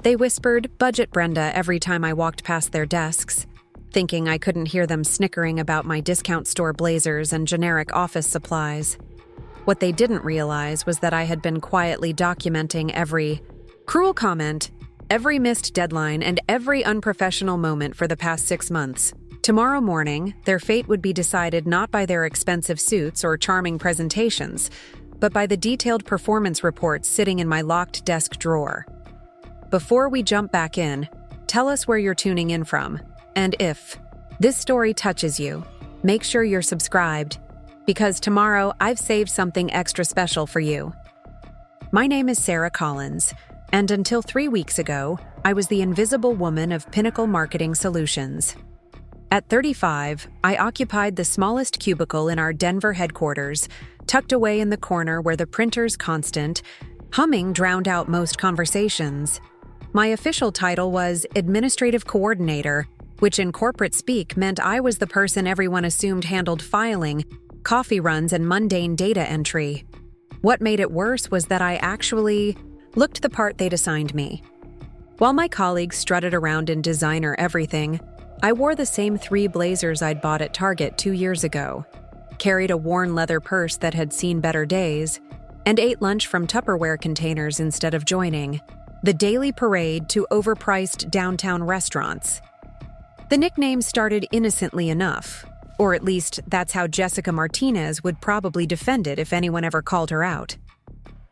They whispered, "Budget Brenda," every time I walked past their desks, thinking I couldn't hear them snickering about my discount store blazers and generic office supplies. What they didn't realize was that I had been quietly documenting every cruel comment, every missed deadline, and every unprofessional moment for the past 6 months. Tomorrow morning, their fate would be decided not by their expensive suits or charming presentations, but by the detailed performance reports sitting in my locked desk drawer. Before we jump back in, tell us where you're tuning in from, and if this story touches you, make sure you're subscribed, because tomorrow I've saved something extra special for you. My name is Sarah Collins, and until 3 weeks ago, I was the invisible woman of Pinnacle Marketing Solutions. At 35, I occupied the smallest cubicle in our Denver headquarters, tucked away in the corner where the printer's constant humming drowned out most conversations. My official title was Administrative Coordinator, which in corporate speak meant I was the person everyone assumed handled filing, coffee runs, and mundane data entry. What made it worse was that I actually looked the part they'd assigned me. While my colleagues strutted around in designer everything, I wore the same 3 blazers I'd bought at Target 2 years ago, carried a worn leather purse that had seen better days, and ate lunch from Tupperware containers instead of joining the daily parade to overpriced downtown restaurants. The nickname started innocently enough, or at least that's how Jessica Martinez would probably defend it if anyone ever called her out.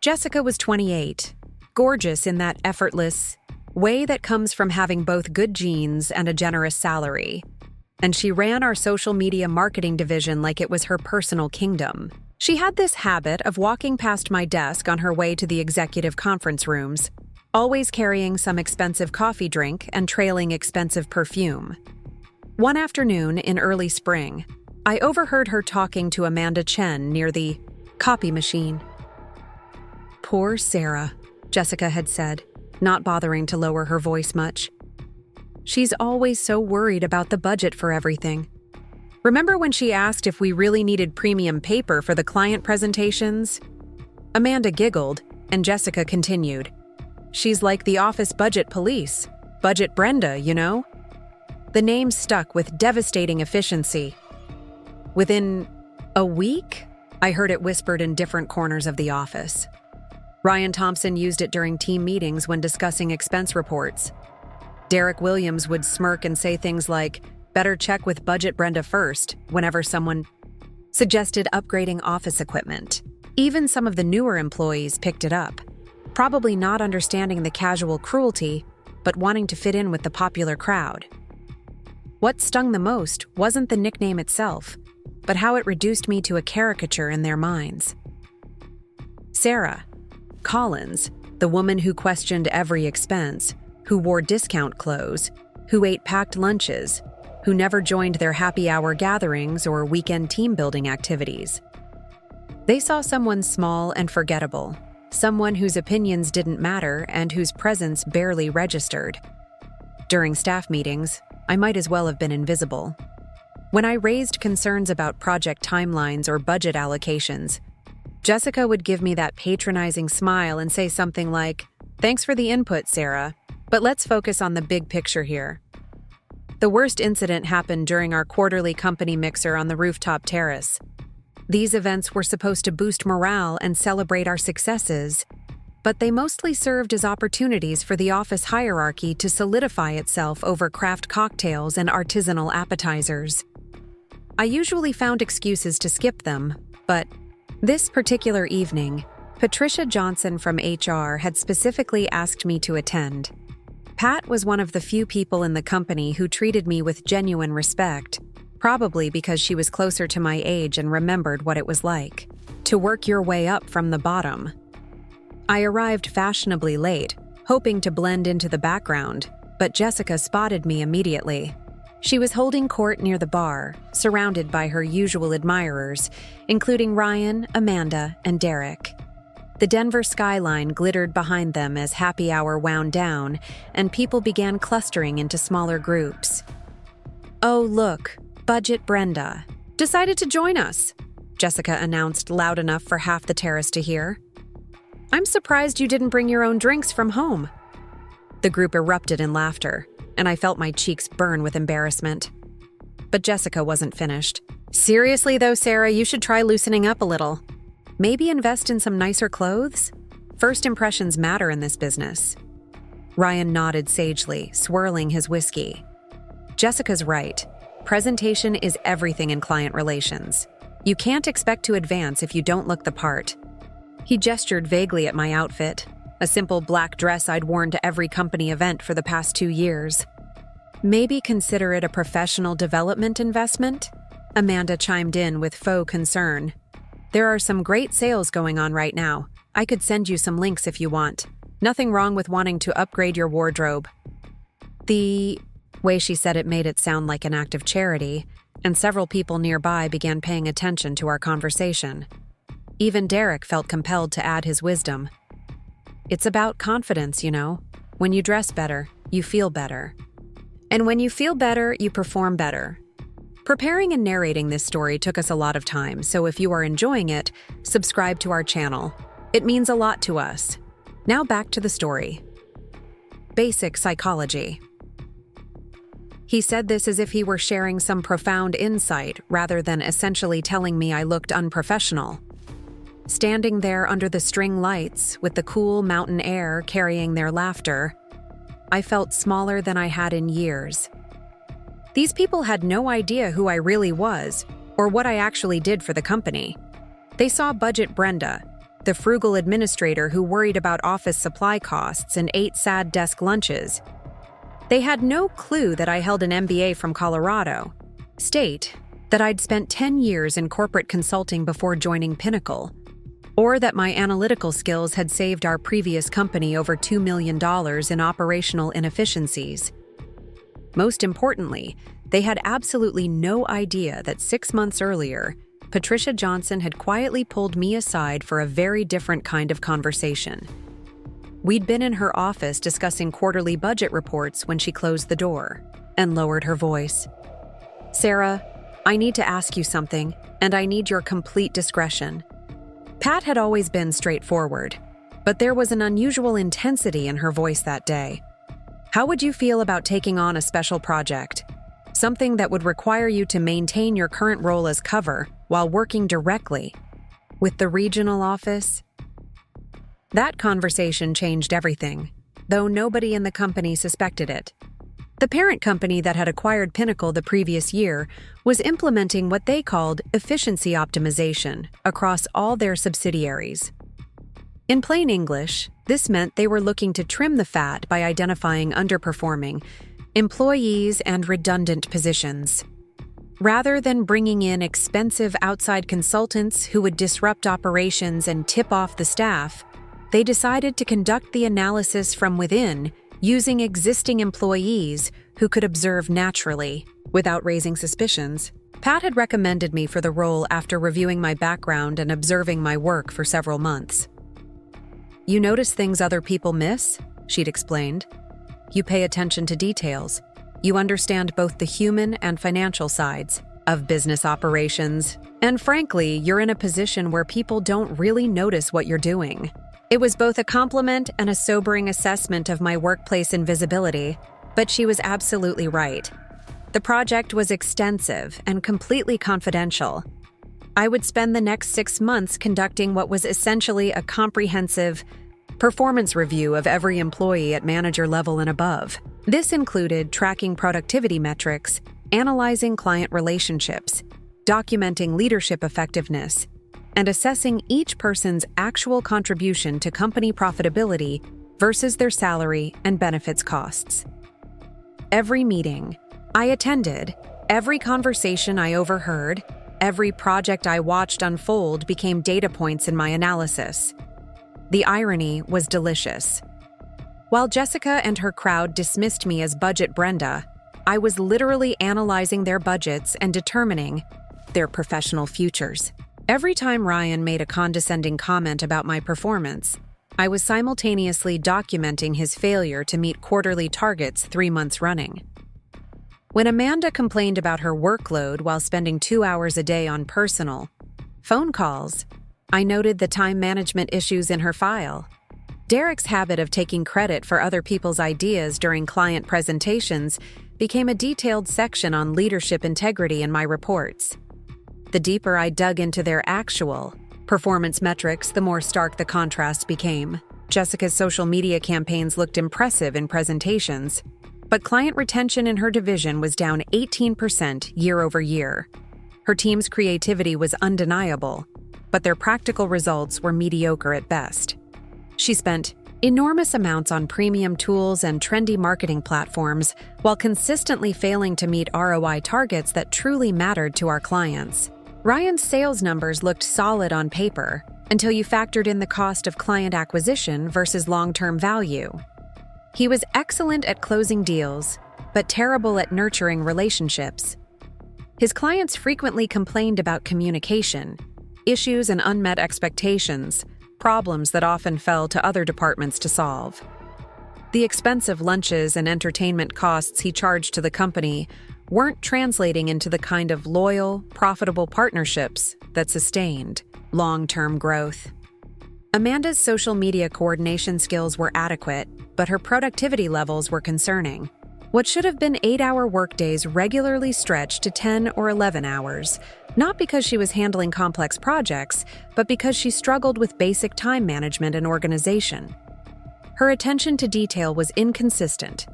Jessica was 28, gorgeous in that effortless way that comes from having both good genes and a generous salary. And she ran our social media marketing division like it was her personal kingdom. She had this habit of walking past my desk on her way to the executive conference rooms, always carrying some expensive coffee drink and trailing expensive perfume. One afternoon in early spring, I overheard her talking to Amanda Chen near the copy machine. "Poor Sarah," Jessica had said, not bothering to lower her voice much. "She's always so worried about the budget for everything. Remember when she asked if we really needed premium paper for the client presentations?" Amanda giggled, and Jessica continued. "She's like the office budget police. Budget Brenda, you know?" The name stuck with devastating efficiency. Within a week, I heard it whispered in different corners of the office. Ryan Thompson used it during team meetings when discussing expense reports. Derek Williams would smirk and say things like, "Better check with Budget Brenda first," whenever someone suggested upgrading office equipment. Even some of the newer employees picked it up, probably not understanding the casual cruelty, but wanting to fit in with the popular crowd. What stung the most wasn't the nickname itself, but how it reduced me to a caricature in their minds. Sarah Collins, the woman who questioned every expense, who wore discount clothes, who ate packed lunches, who never joined their happy hour gatherings or weekend team-building activities. They saw someone small and forgettable, someone whose opinions didn't matter and whose presence barely registered. During staff meetings, I might as well have been invisible. When I raised concerns about project timelines or budget allocations, Jessica would give me that patronizing smile and say something like, "Thanks for the input, Sarah, but let's focus on the big picture here." The worst incident happened during our quarterly company mixer on the rooftop terrace. These events were supposed to boost morale and celebrate our successes, but they mostly served as opportunities for the office hierarchy to solidify itself over craft cocktails and artisanal appetizers. I usually found excuses to skip them, but this particular evening, Patricia Johnson from HR had specifically asked me to attend. Pat was one of the few people in the company who treated me with genuine respect, probably because she was closer to my age and remembered what it was like to work your way up from the bottom. I arrived fashionably late, hoping to blend into the background, but Jessica spotted me immediately. She was holding court near the bar, surrounded by her usual admirers, including Ryan, Amanda, and Derek. The Denver skyline glittered behind them as happy hour wound down, and people began clustering into smaller groups. "Oh, look, Budget Brenda decided to join us," Jessica announced loud enough for half the terrace to hear. "I'm surprised you didn't bring your own drinks from home." The group erupted in laughter, and I felt my cheeks burn with embarrassment. But Jessica wasn't finished. Seriously though, Sarah, you should try loosening up a little. Maybe invest in some nicer clothes? First impressions matter in this business. Ryan nodded sagely, swirling his whiskey. Jessica's right. Presentation is everything in client relations. You can't expect to advance if you don't look the part. He gestured vaguely at my outfit, a simple black dress I'd worn to every company event for the past 2 years. Maybe consider it a professional development investment? Amanda chimed in with faux concern. There are some great sales going on right now. I could send you some links if you want. Nothing wrong with wanting to upgrade your wardrobe. The way she said it made it sound like an act of charity, and several people nearby began paying attention to our conversation. Even Derek felt compelled to add his wisdom. It's about confidence, you know. When you dress better, you feel better. And when you feel better, you perform better. Preparing and narrating this story took us a lot of time, so if you are enjoying it, subscribe to our channel. It means a lot to us. Now back to the story. Basic psychology. He said this as if he were sharing some profound insight rather than essentially telling me I looked unprofessional. Standing there under the string lights with the cool mountain air carrying their laughter, I felt smaller than I had in years. These people had no idea who I really was or what I actually did for the company. They saw Budget Brenda, the frugal administrator who worried about office supply costs and ate sad desk lunches. They had no clue that I held an MBA from Colorado, state that I'd spent 10 years in corporate consulting before joining Pinnacle, or that my analytical skills had saved our previous company over $2 million in operational inefficiencies. Most importantly, they had absolutely no idea that 6 months earlier, Patricia Johnson had quietly pulled me aside for a very different kind of conversation. We'd been in her office discussing quarterly budget reports when she closed the door and lowered her voice. "Sarah, I need to ask you something, and I need your complete discretion." Pat had always been straightforward, but there was an unusual intensity in her voice that day. "How would you feel about taking on a special project? Something that would require you to maintain your current role as cover while working directly with the regional office?" That conversation changed everything, though nobody in the company suspected it. The parent company that had acquired Pinnacle the previous year was implementing what they called efficiency optimization across all their subsidiaries. In plain English, this meant they were looking to trim the fat by identifying underperforming employees and redundant positions. Rather than bringing in expensive outside consultants who would disrupt operations and tip off the staff, they decided to conduct the analysis from within using existing employees who could observe naturally, without raising suspicions. Pat had recommended me for the role after reviewing my background and observing my work for several months. "You notice things other people miss?" she'd explained. "You pay attention to details. You understand both the human and financial sides of business operations. And frankly, you're in a position where people don't really notice what you're doing." It was both a compliment and a sobering assessment of my workplace invisibility, but she was absolutely right. The project was extensive and completely confidential. I would spend the next 6 months conducting what was essentially a comprehensive performance review of every employee at manager level and above. This included tracking productivity metrics, analyzing client relationships, documenting leadership effectiveness, and assessing each person's actual contribution to company profitability versus their salary and benefits costs. Every meeting I attended, every conversation I overheard, every project I watched unfold became data points in my analysis. The irony was delicious. While Jessica and her crowd dismissed me as Budget Brenda, I was literally analyzing their budgets and determining their professional futures. Every time Ryan made a condescending comment about my performance, I was simultaneously documenting his failure to meet quarterly targets 3 months running. When Amanda complained about her workload while spending 2 hours a day on personal phone calls, I noted the time management issues in her file. Derek's habit of taking credit for other people's ideas during client presentations became a detailed section on leadership integrity in my reports. The deeper I dug into their actual performance metrics, the more stark the contrast became. Jessica's social media campaigns looked impressive in presentations, but client retention in her division was down 18% year over year. Her team's creativity was undeniable, but their practical results were mediocre at best. She spent enormous amounts on premium tools and trendy marketing platforms while consistently failing to meet ROI targets that truly mattered to our clients. Ryan's sales numbers looked solid on paper until you factored in the cost of client acquisition versus long-term value. He was excellent at closing deals, but terrible at nurturing relationships. His clients frequently complained about communication, issues and unmet expectations, problems that often fell to other departments to solve. The expensive lunches and entertainment costs he charged to the company weren't translating into the kind of loyal, profitable partnerships that sustained long-term growth. Amanda's social media coordination skills were adequate, but her productivity levels were concerning. What should have been 8-hour workdays regularly stretched to 10 or 11 hours, not because she was handling complex projects, but because she struggled with basic time management and organization. Her attention to detail was inconsistent,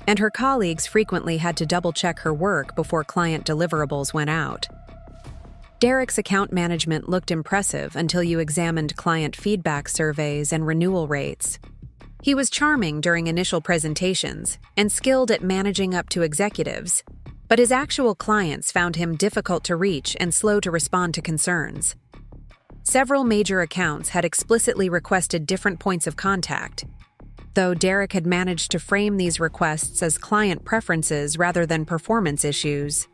and her colleagues frequently had to double-check her work before client deliverables went out. Derek's account management looked impressive until you examined client feedback surveys and renewal rates. He was charming during initial presentations and skilled at managing up to executives, but his actual clients found him difficult to reach and slow to respond to concerns. Several major accounts had explicitly requested different points of contact, though Derek had managed to frame these requests as client preferences rather than performance issues.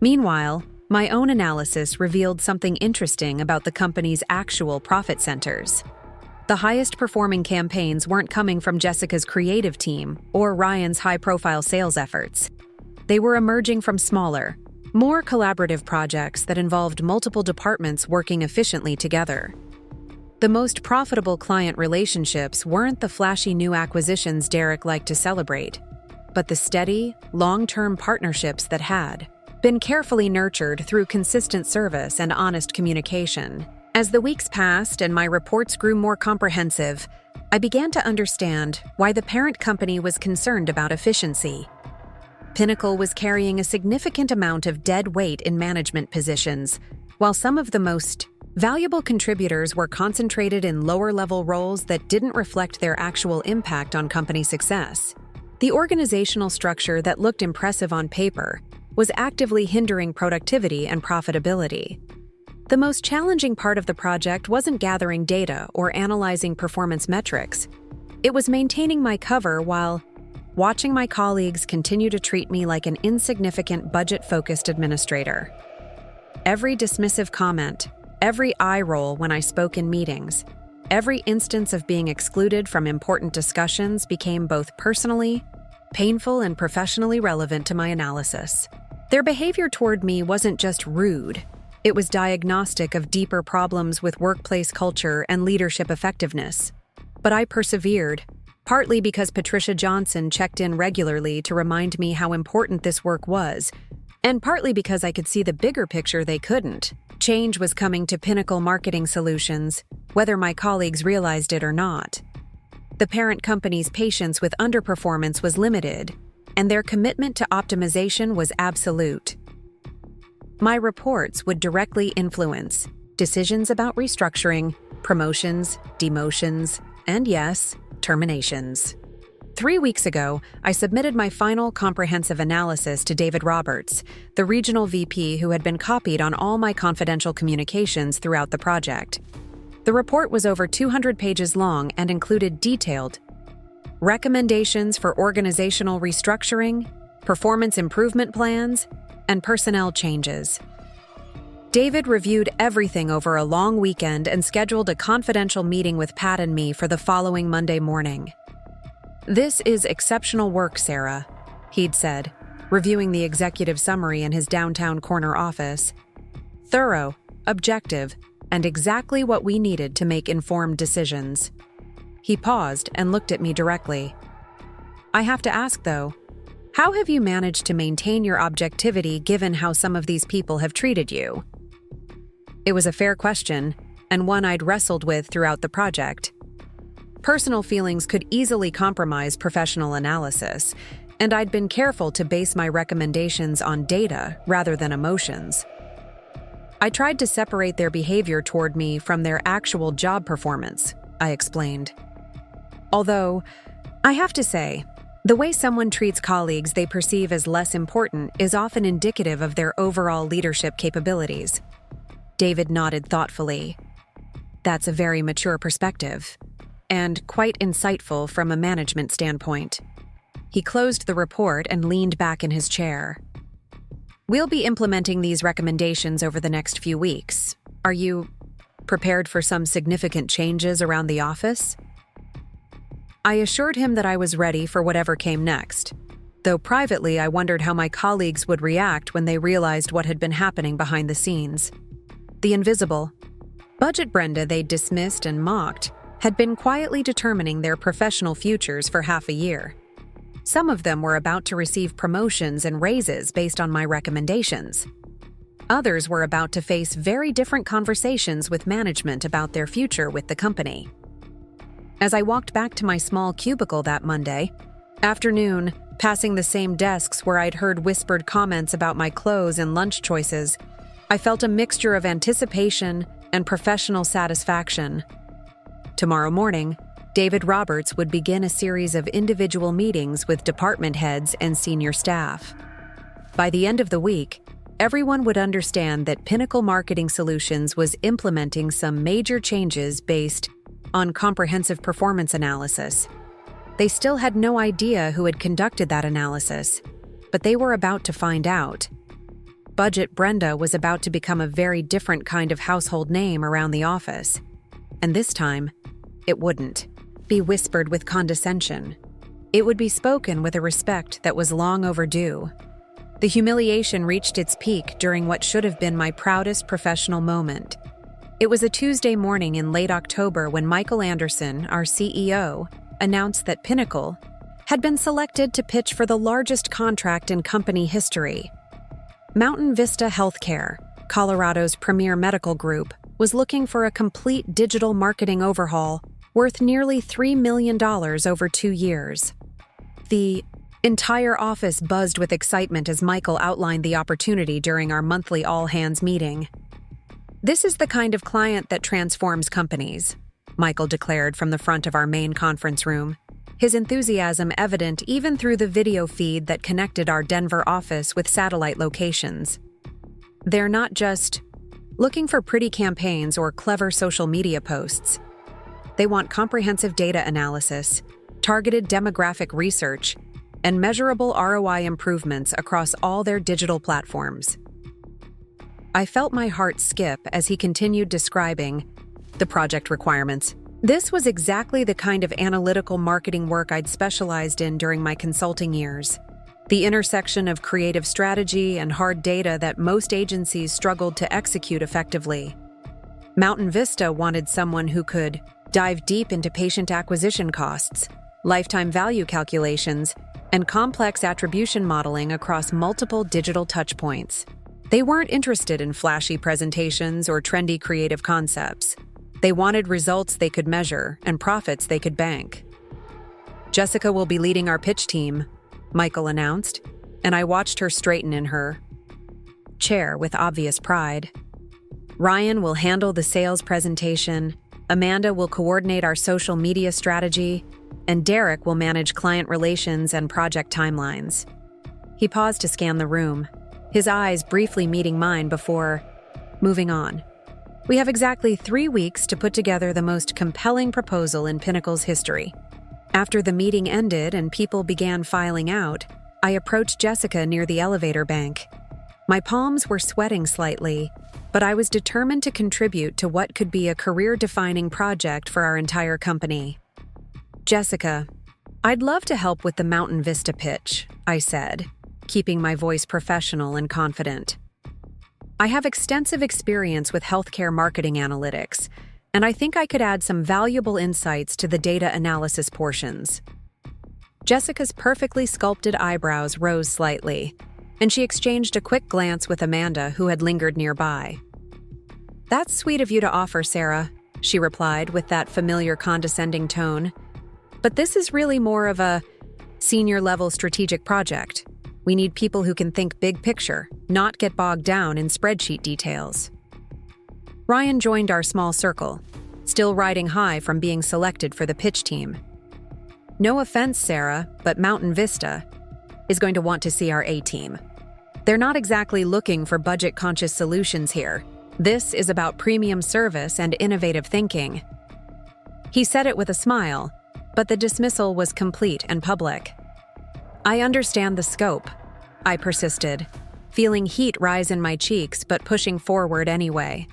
Meanwhile, my own analysis revealed something interesting about the company's actual profit centers. The highest-performing campaigns weren't coming from Jessica's creative team or Ryan's high-profile sales efforts. They were emerging from smaller, more collaborative projects that involved multiple departments working efficiently together. The most profitable client relationships weren't the flashy new acquisitions Derek liked to celebrate, but the steady, long-term partnerships that had been carefully nurtured through consistent service and honest communication. As the weeks passed and my reports grew more comprehensive, I began to understand why the parent company was concerned about efficiency. Pinnacle was carrying a significant amount of dead weight in management positions, while some of the most valuable contributors were concentrated in lower-level roles that didn't reflect their actual impact on company success. The organizational structure that looked impressive on paper was actively hindering productivity and profitability. The most challenging part of the project wasn't gathering data or analyzing performance metrics. It was maintaining my cover while watching my colleagues continue to treat me like an insignificant budget-focused administrator. Every dismissive comment, every eye roll when I spoke in meetings, every instance of being excluded from important discussions became both personally painful and professionally relevant to my analysis. Their behavior toward me wasn't just rude. It was diagnostic of deeper problems with workplace culture and leadership effectiveness. But I persevered, partly because Patricia Johnson checked in regularly to remind me how important this work was, and partly because I could see the bigger picture they couldn't. Change was coming to Pinnacle Marketing Solutions, whether my colleagues realized it or not. The parent company's patience with underperformance was limited, and their commitment to optimization was absolute. My reports would directly influence decisions about restructuring, promotions, demotions, and yes, terminations. 3 weeks ago, I submitted my final comprehensive analysis to David Roberts, the regional VP who had been copied on all my confidential communications throughout the project. The report was over 200 pages long and included detailed recommendations for organizational restructuring, performance improvement plans, and personnel changes. David reviewed everything over a long weekend and scheduled a confidential meeting with Pat and me for the following Monday morning. "This is exceptional work, Sarah," he'd said, reviewing the executive summary in his downtown corner office. "Thorough, objective, and exactly what we needed to make informed decisions." He paused and looked at me directly. I have to ask, though, how have you managed to maintain your objectivity given how some of these people have treated you? It was a fair question, and one I'd wrestled with throughout the project. Personal feelings could easily compromise professional analysis, and I'd been careful to base my recommendations on data rather than emotions. I tried to separate their behavior toward me from their actual job performance, I explained. Although, I have to say, the way someone treats colleagues they perceive as less important is often indicative of their overall leadership capabilities. David nodded thoughtfully. That's a very mature perspective, and quite insightful from a management standpoint. He closed the report and leaned back in his chair. We'll be implementing these recommendations over the next few weeks. Are you prepared for some significant changes around the office? I assured him that I was ready for whatever came next, though privately I wondered how my colleagues would react when they realized what had been happening behind the scenes. The invisible, Budget Brenda they dismissed and mocked had been quietly determining their professional futures for half a year. Some of them were about to receive promotions and raises based on my recommendations. Others were about to face very different conversations with management about their future with the company. As I walked back to my small cubicle that Monday afternoon, passing the same desks where I'd heard whispered comments about my clothes and lunch choices, I felt a mixture of anticipation and professional satisfaction. Tomorrow morning, David Roberts would begin a series of individual meetings with department heads and senior staff. By the end of the week, everyone would understand that Pinnacle Marketing Solutions was implementing some major changes based on comprehensive performance analysis. They still had no idea who had conducted that analysis, but they were about to find out. Budget Brenda was about to become a very different kind of household name around the office. And this time, it wouldn't be whispered with condescension. It would be spoken with a respect that was long overdue. The humiliation reached its peak during what should have been my proudest professional moment. It was a Tuesday morning in late October when Michael Anderson, our CEO, announced that Pinnacle had been selected to pitch for the largest contract in company history. Mountain Vista Healthcare, Colorado's premier medical group, was looking for a complete digital marketing overhaul worth nearly $3 million over 2 years. The entire office buzzed with excitement as Michael outlined the opportunity during our monthly all-hands meeting. This is the kind of client that transforms companies, Michael declared from the front of our main conference room, his enthusiasm evident even through the video feed that connected our Denver office with satellite locations. They're not just looking for pretty campaigns or clever social media posts. They want comprehensive data analysis, targeted demographic research, and measurable ROI improvements across all their digital platforms. I felt my heart skip as he continued describing the project requirements. This was exactly the kind of analytical marketing work I'd specialized in during my consulting years. The intersection of creative strategy and hard data that most agencies struggled to execute effectively. Mountain Vista wanted someone who could dive deep into patient acquisition costs, lifetime value calculations, and complex attribution modeling across multiple digital touchpoints. They weren't interested in flashy presentations or trendy creative concepts. They wanted results they could measure and profits they could bank. Jessica will be leading our pitch team, Michael announced, and I watched her straighten in her chair with obvious pride. Ryan will handle the sales presentation, Amanda will coordinate our social media strategy, and Derek will manage client relations and project timelines. He paused to scan the room, his eyes briefly meeting mine before moving on. We have exactly 3 weeks to put together the most compelling proposal in Pinnacle's history. After the meeting ended and people began filing out, I approached Jessica near the elevator bank. My palms were sweating slightly, but I was determined to contribute to what could be a career-defining project for our entire company. Jessica, I'd love to help with the Mountain Vista pitch, I said, keeping my voice professional and confident. I have extensive experience with healthcare marketing analytics, and I think I could add some valuable insights to the data analysis portions. Jessica's perfectly sculpted eyebrows rose slightly, and she exchanged a quick glance with Amanda, who had lingered nearby. "That's sweet of you to offer, Sarah," she replied with that familiar condescending tone. "But this is really more of a senior-level strategic project. We need people who can think big picture, not get bogged down in spreadsheet details." Ryan joined our small circle, still riding high from being selected for the pitch team. "No offense, Sarah, but Mountain Vista is going to want to see our A-team. They're not exactly looking for budget-conscious solutions here. This is about premium service and innovative thinking." He said it with a smile, but the dismissal was complete and public. "I understand the scope," I persisted, feeling heat rise in my cheeks but pushing forward anyway.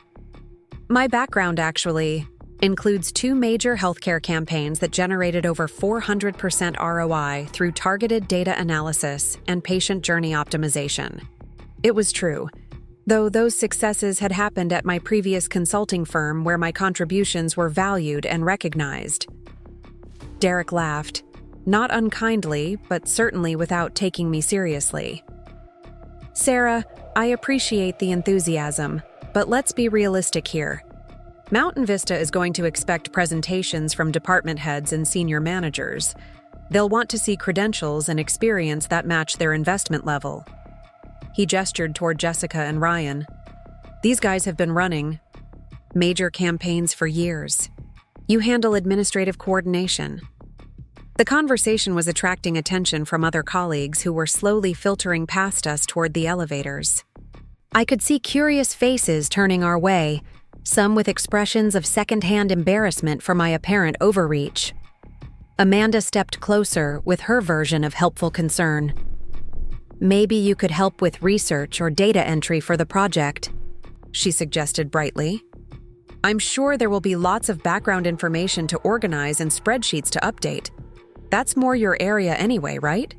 "My background actually includes 2 major healthcare campaigns that generated over 400% ROI through targeted data analysis and patient journey optimization." It was true, though those successes had happened at my previous consulting firm where my contributions were valued and recognized. Derek laughed, not unkindly, but certainly without taking me seriously. "Sarah, I appreciate the enthusiasm, but let's be realistic here. Mountain Vista is going to expect presentations from department heads and senior managers. They'll want to see credentials and experience that match their investment level." He gestured toward Jessica and Ryan. "These guys have been running major campaigns for years. You handle administrative coordination." The conversation was attracting attention from other colleagues who were slowly filtering past us toward the elevators. I could see curious faces turning our way, some with expressions of secondhand embarrassment for my apparent overreach. Amanda stepped closer with her version of helpful concern. "Maybe you could help with research or data entry for the project," she suggested brightly. "I'm sure there will be lots of background information to organize and spreadsheets to update. That's more your area anyway, right?"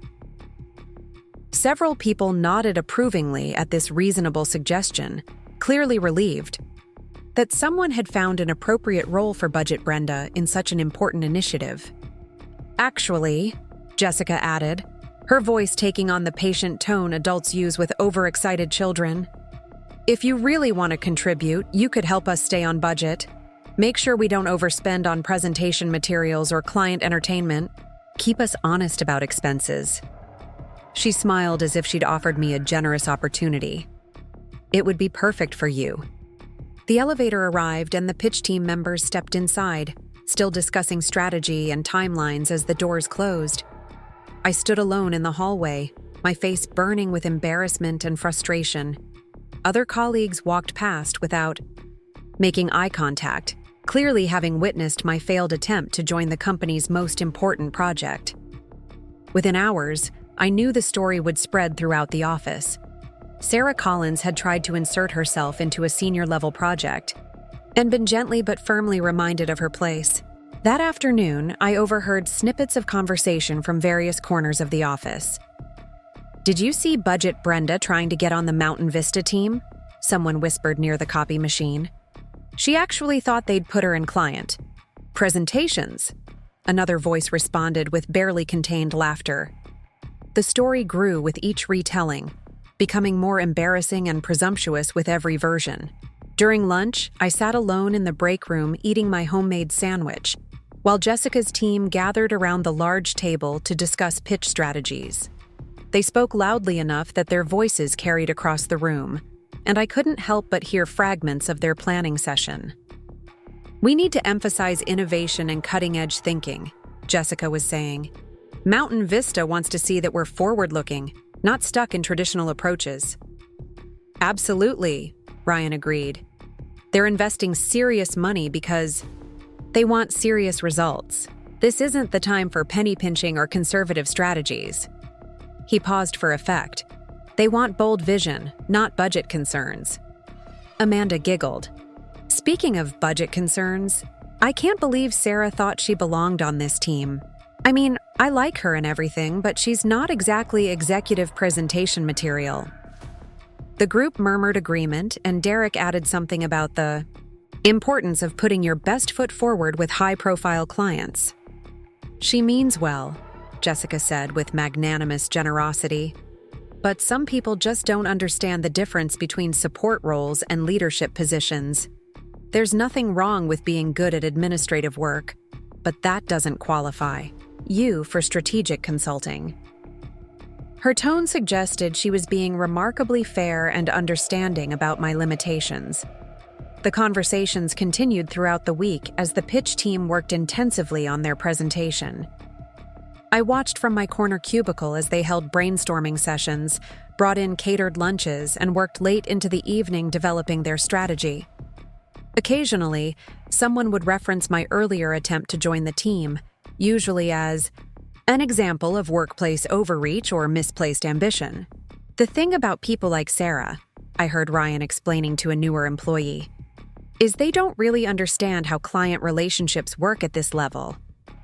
Several people nodded approvingly at this reasonable suggestion, clearly relieved that someone had found an appropriate role for Budget Brenda in such an important initiative. "Actually," Jessica added, her voice taking on the patient tone adults use with overexcited children, "if you really want to contribute, you could help us stay on budget. Make sure we don't overspend on presentation materials or client entertainment. Keep us honest about expenses." She smiled as if she'd offered me a generous opportunity. "It would be perfect for you." The elevator arrived and the pitch team members stepped inside, still discussing strategy and timelines as the doors closed. I stood alone in the hallway, my face burning with embarrassment and frustration. Other colleagues walked past without making eye contact, clearly having witnessed my failed attempt to join the company's most important project. Within hours, I knew the story would spread throughout the office. Sarah Collins had tried to insert herself into a senior-level project and been gently but firmly reminded of her place. That afternoon, I overheard snippets of conversation from various corners of the office. "Did you see Budget Brenda trying to get on the Mountain Vista team?" someone whispered near the copy machine. "She actually thought they'd put her in client presentations," another voice responded with barely contained laughter. The story grew with each retelling, becoming more embarrassing and presumptuous with every version. During lunch, I sat alone in the break room eating my homemade sandwich, while Jessica's team gathered around the large table to discuss pitch strategies. They spoke loudly enough that their voices carried across the room, and I couldn't help but hear fragments of their planning session. "We need to emphasize innovation and cutting-edge thinking," Jessica was saying. "Mountain Vista wants to see that we're forward-looking, not stuck in traditional approaches." "Absolutely," Ryan agreed. "They're investing serious money because they want serious results. This isn't the time for penny pinching or conservative strategies." He paused for effect. "They want bold vision, not budget concerns." Amanda giggled. "Speaking of budget concerns, I can't believe Sarah thought she belonged on this team. I mean, I like her and everything, but she's not exactly executive presentation material." The group murmured agreement, and Derek added something about the Importance of putting your best foot forward with high-profile clients. She means well, Jessica said with magnanimous generosity. But some people just don't understand the difference between support roles and leadership positions. There's nothing wrong with being good at administrative work, but that doesn't qualify you for strategic consulting. Her tone suggested she was being remarkably fair and understanding about my limitations. The conversations continued throughout the week as the pitch team worked intensively on their presentation. I watched from my corner cubicle as they held brainstorming sessions, brought in catered lunches, and worked late into the evening developing their strategy. Occasionally, someone would reference my earlier attempt to join the team, usually as an example of workplace overreach or misplaced ambition. The thing about people like Sarah, I heard Ryan explaining to a newer employee, is they don't really understand how client relationships work at this level.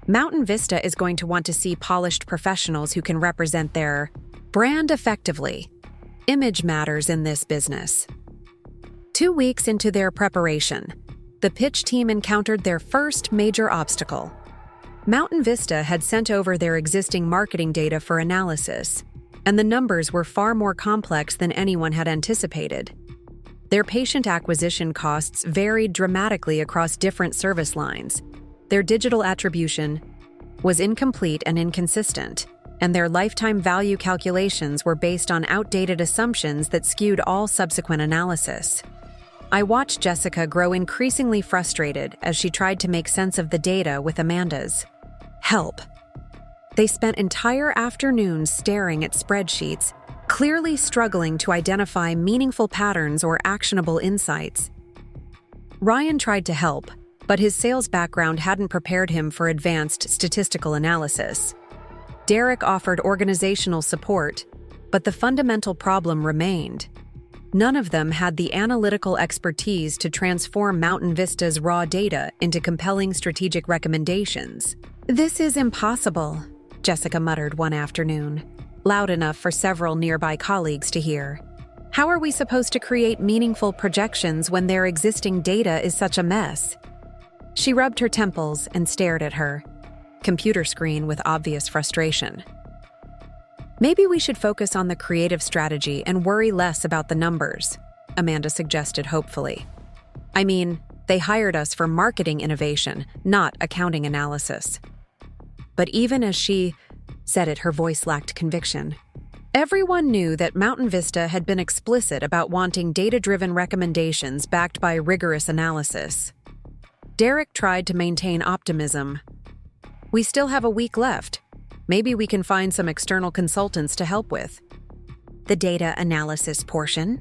Mountain Vista is going to want to see polished professionals who can represent their brand effectively. Image matters in this business. 2 weeks into their preparation, the pitch team encountered their first major obstacle. Mountain Vista had sent over their existing marketing data for analysis, and the numbers were far more complex than anyone had anticipated. Their patient acquisition costs varied dramatically across different service lines. Their digital attribution was incomplete and inconsistent, and their lifetime value calculations were based on outdated assumptions that skewed all subsequent analysis. I watched Jessica grow increasingly frustrated as she tried to make sense of the data with Amanda's help. They spent entire afternoons staring at spreadsheets, clearly struggling to identify meaningful patterns or actionable insights. Ryan tried to help, but his sales background hadn't prepared him for advanced statistical analysis. Derek offered organizational support, but the fundamental problem remained. None of them had the analytical expertise to transform Mountain Vista's raw data into compelling strategic recommendations. "This is impossible," Jessica muttered one afternoon, loud enough for several nearby colleagues to hear. "How are we supposed to create meaningful projections when their existing data is such a mess?" She rubbed her temples and stared at her computer screen with obvious frustration. "Maybe we should focus on the creative strategy and worry less about the numbers," Amanda suggested hopefully. "I mean, they hired us for marketing innovation, not accounting analysis." But even as she said it, her voice lacked conviction. Everyone knew that Mountain Vista had been explicit about wanting data-driven recommendations backed by rigorous analysis. Derek tried to maintain optimism. "We still have a week left. Maybe we can find some external consultants to help with the data analysis portion."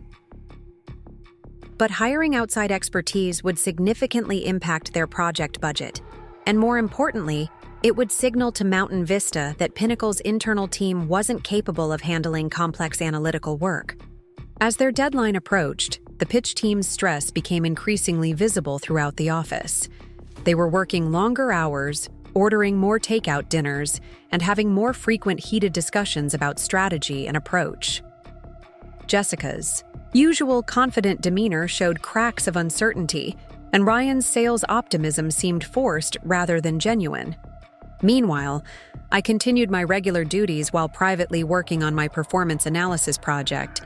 But hiring outside expertise would significantly impact their project budget, and more importantly, it would signal to Mountain Vista that Pinnacle's internal team wasn't capable of handling complex analytical work. As their deadline approached, the pitch team's stress became increasingly visible throughout the office. They were working longer hours, ordering more takeout dinners, and having more frequent heated discussions about strategy and approach. Jessica's usual confident demeanor showed cracks of uncertainty, and Ryan's sales optimism seemed forced rather than genuine. Meanwhile, I continued my regular duties while privately working on my performance analysis project.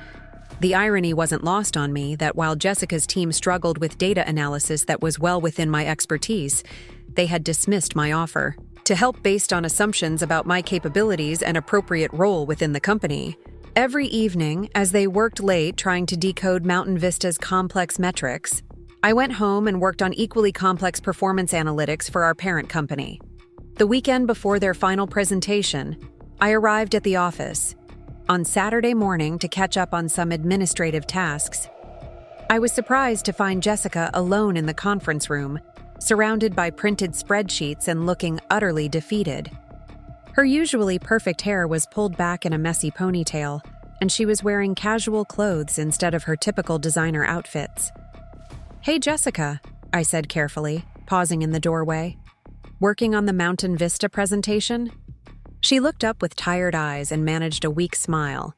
The irony wasn't lost on me that while Jessica's team struggled with data analysis that was well within my expertise, they had dismissed my offer to help based on assumptions about my capabilities and appropriate role within the company. Every evening, as they worked late trying to decode Mountain Vista's complex metrics, I went home and worked on equally complex performance analytics for our parent company. The weekend before their final presentation, I arrived at the office on Saturday morning to catch up on some administrative tasks. I was surprised to find Jessica alone in the conference room, surrounded by printed spreadsheets and looking utterly defeated. Her usually perfect hair was pulled back in a messy ponytail, and she was wearing casual clothes instead of her typical designer outfits. "Hey, Jessica," I said carefully, pausing in the doorway. "Working on the Mountain Vista presentation?" She looked up with tired eyes and managed a weak smile.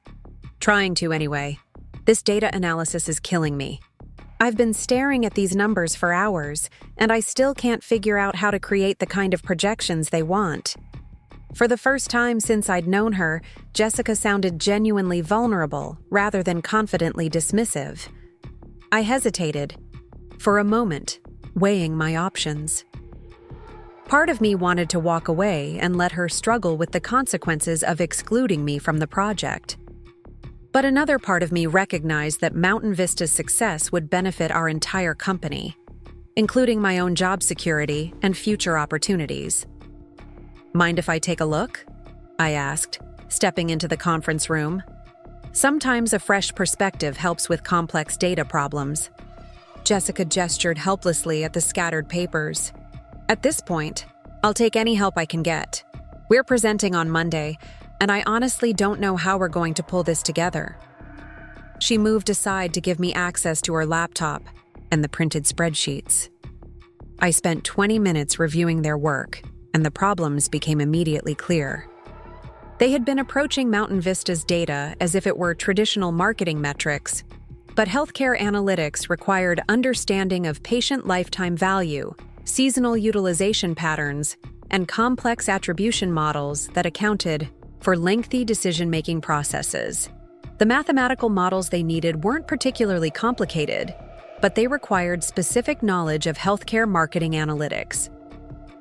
"Trying to anyway. This data analysis is killing me." I've been staring at these numbers for hours, and I still can't figure out how to create the kind of projections they want. For the first time since I'd known her, Jessica sounded genuinely vulnerable rather than confidently dismissive. I hesitated, for a moment, weighing my options. Part of me wanted to walk away and let her struggle with the consequences of excluding me from the project. But another part of me recognized that Mountain Vista's success would benefit our entire company, including my own job security and future opportunities. "Mind if I take a look?" I asked, stepping into the conference room. Sometimes a fresh perspective helps with complex data problems. Jessica gestured helplessly at the scattered papers. "At this point, I'll take any help I can get. We're presenting on Monday, and I honestly don't know how we're going to pull this together." She moved aside to give me access to her laptop and the printed spreadsheets. I spent 20 minutes reviewing their work, and the problems became immediately clear. They had been approaching Mountain Vista's data as if it were traditional marketing metrics, but healthcare analytics required understanding of patient lifetime value, seasonal utilization patterns, and complex attribution models that accounted for lengthy decision-making processes. The mathematical models they needed weren't particularly complicated, but they required specific knowledge of healthcare marketing analytics.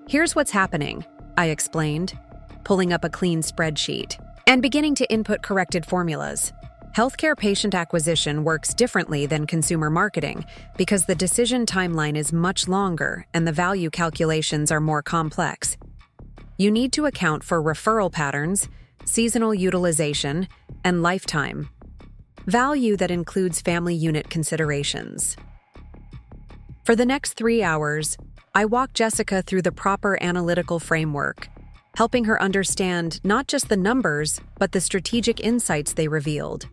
"Here's what's happening," I explained, pulling up a clean spreadsheet and beginning to input corrected formulas. Healthcare patient acquisition works differently than consumer marketing because the decision timeline is much longer and the value calculations are more complex. You need to account for referral patterns, seasonal utilization, and lifetime value that includes family unit considerations. For the next 3 hours, I walked Jessica through the proper analytical framework, helping her understand not just the numbers, but the strategic insights they revealed.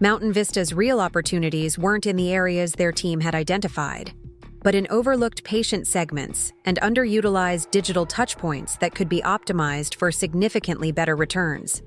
Mountain Vista's real opportunities weren't in the areas their team had identified, but in overlooked patient segments and underutilized digital touchpoints that could be optimized for significantly better returns.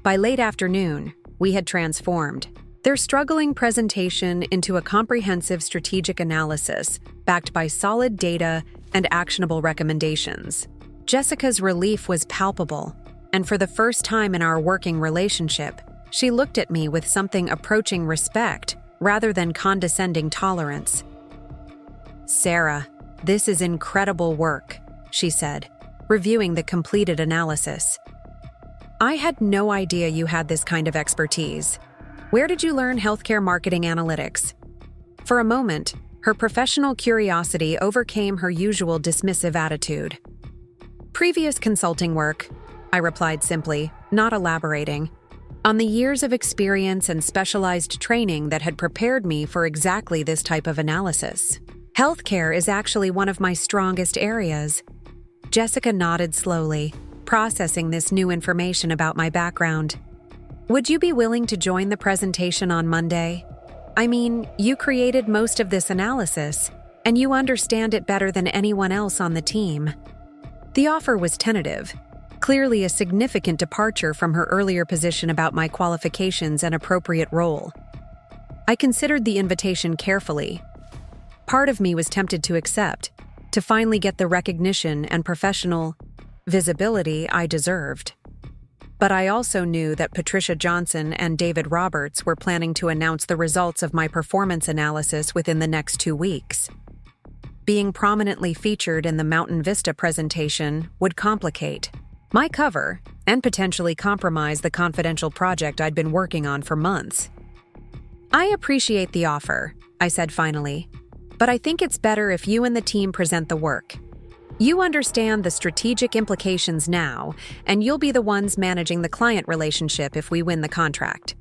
By late afternoon, we had transformed their struggling presentation into a comprehensive strategic analysis backed by solid data and actionable recommendations. Jessica's relief was palpable, and for the first time in our working relationship, she looked at me with something approaching respect rather than condescending tolerance. "Sarah, this is incredible work," she said, reviewing the completed analysis. "I had no idea you had this kind of expertise. Where did you learn healthcare marketing analytics?" For a moment, her professional curiosity overcame her usual dismissive attitude. "Previous consulting work," I replied simply, not elaborating, on the years of experience and specialized training that had prepared me for exactly this type of analysis. "Healthcare is actually one of my strongest areas." Jessica nodded slowly, processing this new information about my background. "Would you be willing to join the presentation on Monday? I mean, you created most of this analysis, and you understand it better than anyone else on the team." The offer was tentative, clearly a significant departure from her earlier position about my qualifications and appropriate role. I considered the invitation carefully. Part of me was tempted to accept, to finally get the recognition and professional visibility I deserved. But I also knew that Patricia Johnson and David Roberts were planning to announce the results of my performance analysis within the next 2 weeks. Being prominently featured in the Mountain Vista presentation would complicate my cover and potentially compromise the confidential project I'd been working on for months. "I appreciate the offer," I said finally, "but I think it's better if you and the team present the work. You understand the strategic implications now, and you'll be the ones managing the client relationship if we win the contract."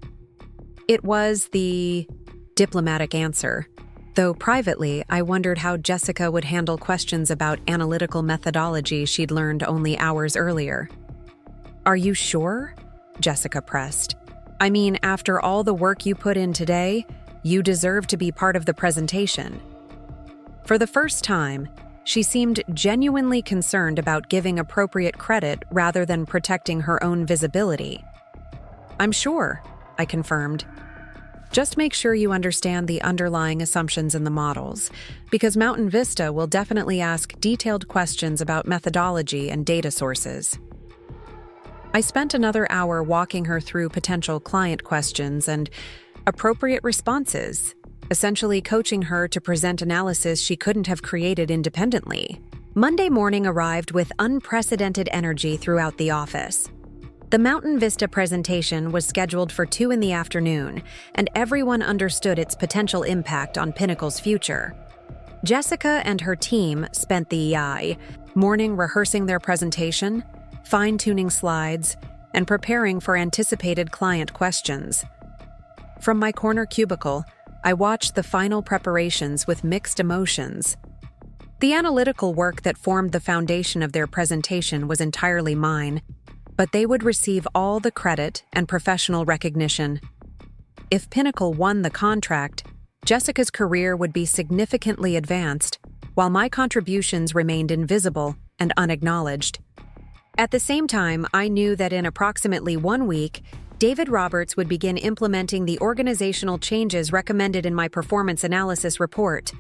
It was the diplomatic answer, though privately I wondered how Jessica would handle questions about analytical methodology she'd learned only hours earlier. "Are you sure?" Jessica pressed. "I mean, after all the work you put in today, you deserve to be part of the presentation." For the first time, she seemed genuinely concerned about giving appropriate credit rather than protecting her own visibility. "I'm sure," I confirmed. Just make sure you understand the underlying assumptions in the models, because Mountain Vista will definitely ask detailed questions about methodology and data sources. I spent another hour walking her through potential client questions and appropriate responses, essentially coaching her to present analysis she couldn't have created independently. Monday morning arrived with unprecedented energy throughout the office. The Mountain Vista presentation was scheduled for 2 p.m, and everyone understood its potential impact on Pinnacle's future. Jessica and her team spent the morning rehearsing their presentation, fine-tuning slides, and preparing for anticipated client questions. From my corner cubicle, I watched the final preparations with mixed emotions. The analytical work that formed the foundation of their presentation was entirely mine, but they would receive all the credit and professional recognition. If Pinnacle won the contract, Jessica's career would be significantly advanced, while my contributions remained invisible and unacknowledged. At the same time, I knew that in approximately 1 week, David Roberts would begin implementing the organizational changes recommended in my performance analysis report.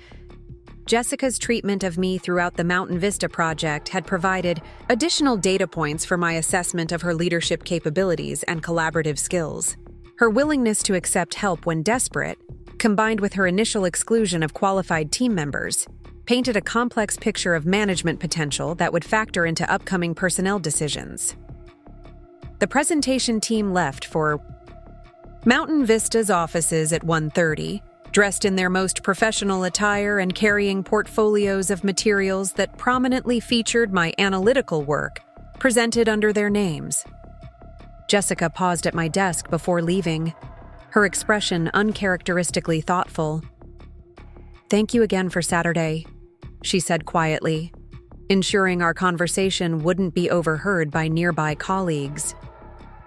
Jessica's treatment of me throughout the Mountain Vista project had provided additional data points for my assessment of her leadership capabilities and collaborative skills. Her willingness to accept help when desperate, combined with her initial exclusion of qualified team members, painted a complex picture of management potential that would factor into upcoming personnel decisions. The presentation team left for Mountain Vista's offices at 1:30, dressed in their most professional attire and carrying portfolios of materials that prominently featured my analytical work, presented under their names. Jessica paused at my desk before leaving, her expression uncharacteristically thoughtful. "Thank you again for Saturday," she said quietly, ensuring our conversation wouldn't be overheard by nearby colleagues.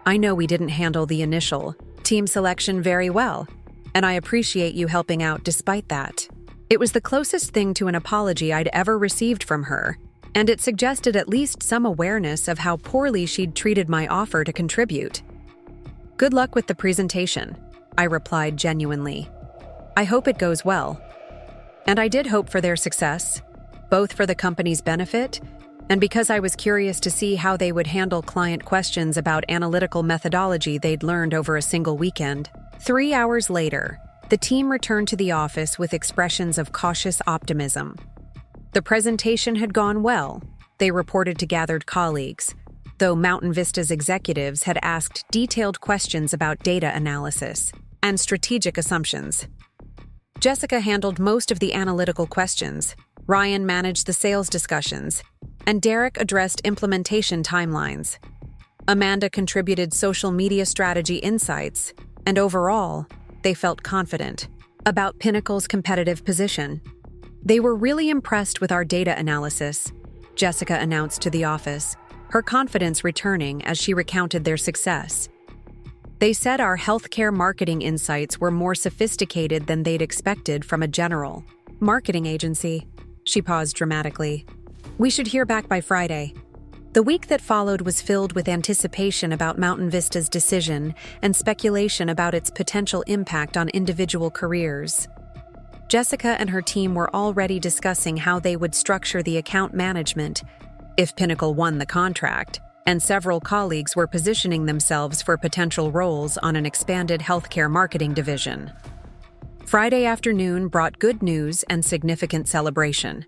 "I know we didn't handle the initial team selection very well, and I appreciate you helping out despite that." It was the closest thing to an apology I'd ever received from her, and it suggested at least some awareness of how poorly she'd treated my offer to contribute. "Good luck with the presentation," I replied genuinely. "I hope it goes well." And I did hope for their success, both for the company's benefit and because I was curious to see how they would handle client questions about analytical methodology they'd learned over a single weekend. 3 hours later, the team returned to the office with expressions of cautious optimism. The presentation had gone well, they reported to gathered colleagues, though Mountain Vista's executives had asked detailed questions about data analysis and strategic assumptions. Jessica handled most of the analytical questions, Ryan managed the sales discussions, and Derek addressed implementation timelines. Amanda contributed social media strategy insights, and overall, they felt confident about Pinnacle's competitive position. They were really impressed with our data analysis, Jessica announced to the office, her confidence returning as she recounted their success. They said our healthcare marketing insights were more sophisticated than they'd expected from a general marketing agency. She paused dramatically. "We should hear back by Friday." The week that followed was filled with anticipation about Mountain Vista's decision and speculation about its potential impact on individual careers. Jessica and her team were already discussing how they would structure the account management if Pinnacle won the contract, and several colleagues were positioning themselves for potential roles on an expanded healthcare marketing division. Friday afternoon brought good news and significant celebration.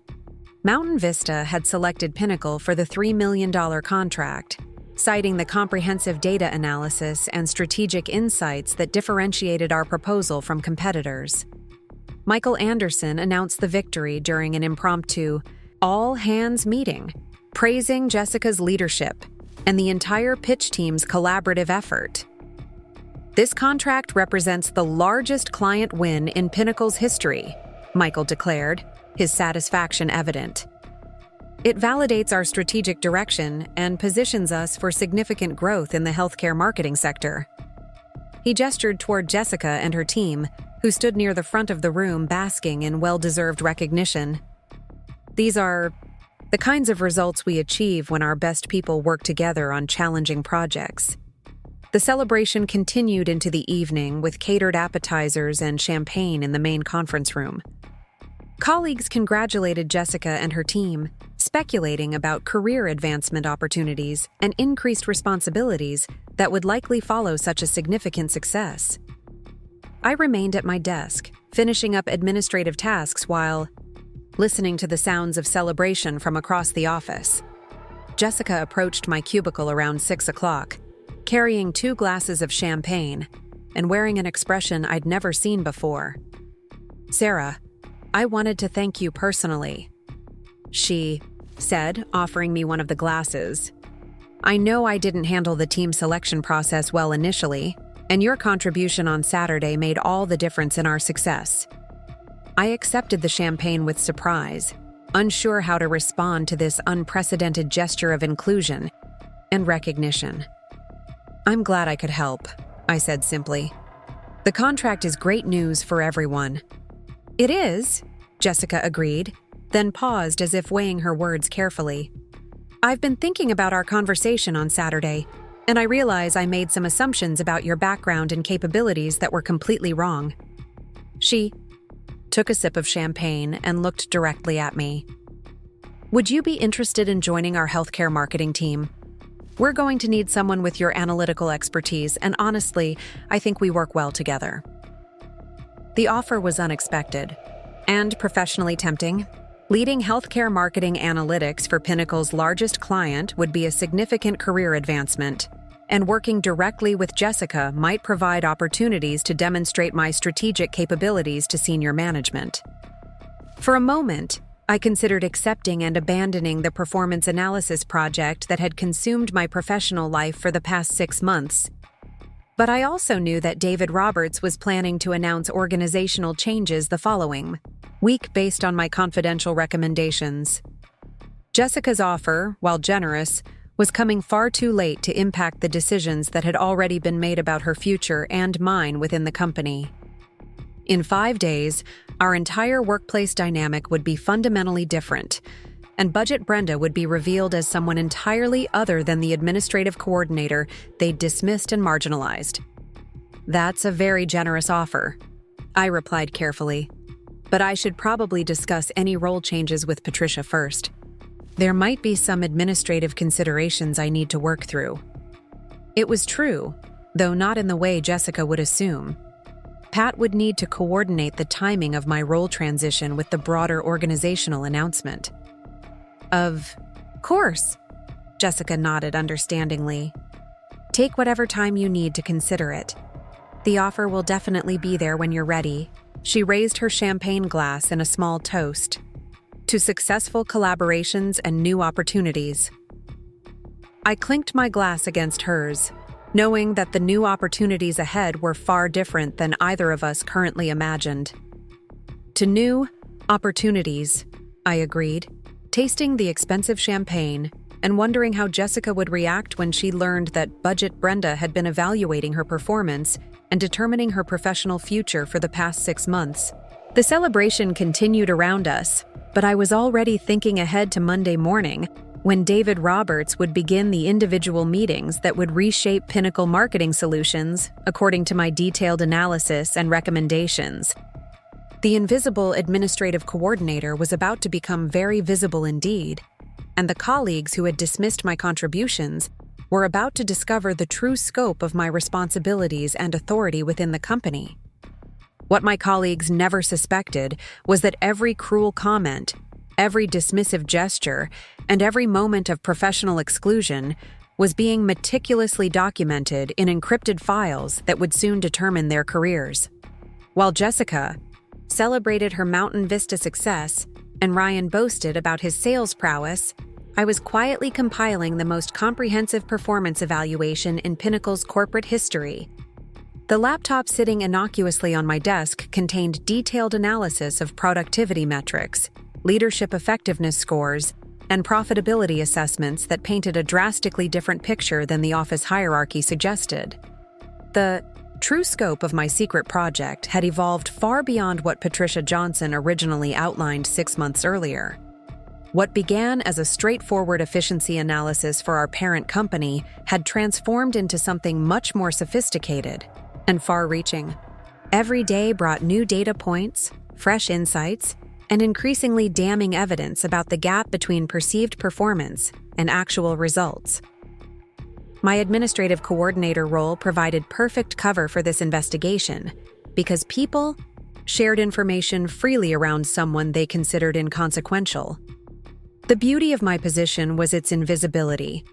Mountain Vista had selected Pinnacle for the $3 million contract, citing the comprehensive data analysis and strategic insights that differentiated our proposal from competitors. Michael Anderson announced the victory during an impromptu all-hands meeting, praising Jessica's leadership and the entire pitch team's collaborative effort. "This contract represents the largest client win in Pinnacle's history," Michael declared, his satisfaction evident. "It validates our strategic direction and positions us for significant growth in the healthcare marketing sector." He gestured toward Jessica and her team, who stood near the front of the room basking in well-deserved recognition. "These are the kinds of results we achieve when our best people work together on challenging projects. The celebration continued into the evening with catered appetizers and champagne in the main conference room. Colleagues congratulated Jessica and her team, speculating about career advancement opportunities and increased responsibilities that would likely follow such a significant success. I remained at my desk, finishing up administrative tasks while listening to the sounds of celebration from across the office. Jessica approached my cubicle around 6 o'clock, carrying 2 glasses of champagne and wearing an expression I'd never seen before. "Sarah, I wanted to thank you personally," she said, offering me one of the glasses. "I know I didn't handle the team selection process well initially, and your contribution on Saturday made all the difference in our success." I accepted the champagne with surprise, unsure how to respond to this unprecedented gesture of inclusion and recognition. "I'm glad I could help," I said simply. "The contract is great news for everyone." "It is," Jessica agreed, then paused as if weighing her words carefully. "I've been thinking about our conversation on Saturday, and I realize I made some assumptions about your background and capabilities that were completely wrong." She took a sip of champagne and looked directly at me. "Would you be interested in joining our healthcare marketing team? We're going to need someone with your analytical expertise, and honestly, I think we work well together." The offer was unexpected and professionally tempting. Leading healthcare marketing analytics for Pinnacle's largest client would be a significant career advancement, and working directly with Jessica might provide opportunities to demonstrate my strategic capabilities to senior management. For a moment, I considered accepting and abandoning the performance analysis project that had consumed my professional life for the past 6 months. But I also knew that David Roberts was planning to announce organizational changes the following week based on my confidential recommendations. Jessica's offer, while generous, was coming far too late to impact the decisions that had already been made about her future and mine within the company. In 5 days, our entire workplace dynamic would be fundamentally different, and Budget Brenda would be revealed as someone entirely other than the administrative coordinator they'd dismissed and marginalized. "That's a very generous offer," I replied carefully, "but I should probably discuss any role changes with Patricia first. There might be some administrative considerations I need to work through." It was true, though not in the way Jessica would assume. Pat would need to coordinate the timing of my role transition with the broader organizational announcement. "Of course," Jessica nodded understandingly. "Take whatever time you need to consider it. The offer will definitely be there when you're ready." She raised her champagne glass in a small toast to successful collaborations and new opportunities. I clinked my glass against hers, knowing that the new opportunities ahead were far different than either of us currently imagined. "To new opportunities," I agreed, tasting the expensive champagne and wondering how Jessica would react when she learned that Budget Brenda had been evaluating her performance and determining her professional future for the past 6 months. The celebration continued around us, but I was already thinking ahead to Monday morning, when David Roberts would begin the individual meetings that would reshape Pinnacle Marketing Solutions according to my detailed analysis and recommendations. The invisible administrative coordinator was about to become very visible indeed, and the colleagues who had dismissed my contributions were about to discover the true scope of my responsibilities and authority within the company. What my colleagues never suspected was that every cruel comment, every dismissive gesture, and every moment of professional exclusion was being meticulously documented in encrypted files that would soon determine their careers. While Jessica celebrated her Mountain Vista success and Ryan boasted about his sales prowess, I was quietly compiling the most comprehensive performance evaluation in Pinnacle's corporate history. The laptop sitting innocuously on my desk contained detailed analysis of productivity metrics, leadership effectiveness scores, and profitability assessments that painted a drastically different picture than the office hierarchy suggested. The true scope of my secret project had evolved far beyond what Patricia Johnson originally outlined 6 months earlier. What began as a straightforward efficiency analysis for our parent company had transformed into something much more sophisticated and far-reaching. Every day brought new data points, fresh insights, and increasingly damning evidence about the gap between perceived performance and actual results. My administrative coordinator role provided perfect cover for this investigation because people shared information freely around someone they considered inconsequential. The beauty of my position was its invisibility.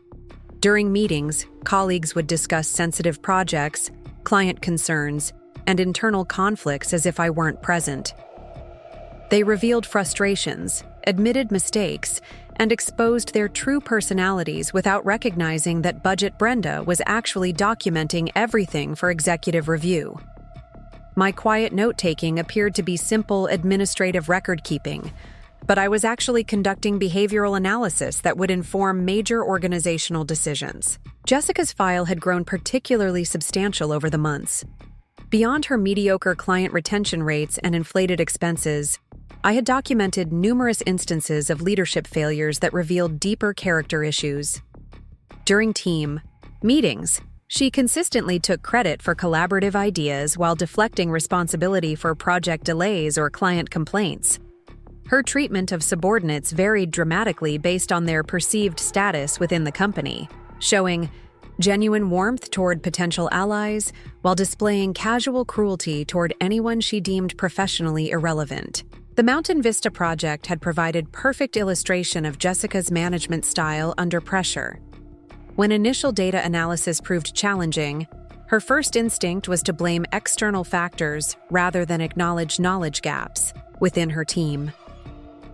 During meetings, colleagues would discuss sensitive projects, client concerns, and internal conflicts as if I weren't present. They revealed frustrations, admitted mistakes, and exposed their true personalities without recognizing that Budget Brenda was actually documenting everything for executive review. My quiet note-taking appeared to be simple administrative record-keeping, but I was actually conducting behavioral analysis that would inform major organizational decisions. Jessica's file had grown particularly substantial over the months. Beyond her mediocre client retention rates and inflated expenses, I had documented numerous instances of leadership failures that revealed deeper character issues. During team meetings, she consistently took credit for collaborative ideas while deflecting responsibility for project delays or client complaints. Her treatment of subordinates varied dramatically based on their perceived status within the company, showing genuine warmth toward potential allies while displaying casual cruelty toward anyone she deemed professionally irrelevant. The Mountain Vista project had provided perfect illustration of Jessica's management style under pressure. When initial data analysis proved challenging, her first instinct was to blame external factors rather than acknowledge knowledge gaps within her team.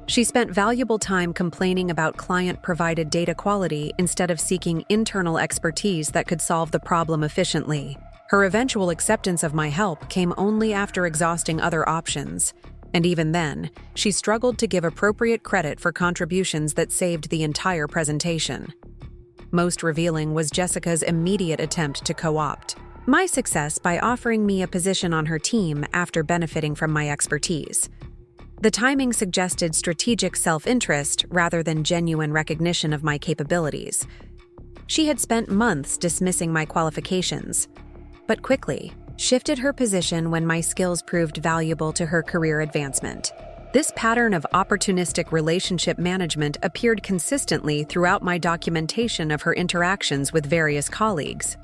She spent valuable time complaining about client-provided data quality instead of seeking internal expertise that could solve the problem efficiently. Her eventual acceptance of my help came only after exhausting other options, and even then, she struggled to give appropriate credit for contributions that saved the entire presentation. Most revealing was Jessica's immediate attempt to co-opt my success by offering me a position on her team after benefiting from my expertise. The timing suggested strategic self-interest rather than genuine recognition of my capabilities. She had spent months dismissing my qualifications, but quickly shifted her position when my skills proved valuable to her career advancement. This pattern of opportunistic relationship management appeared consistently throughout my documentation of her interactions with various colleagues.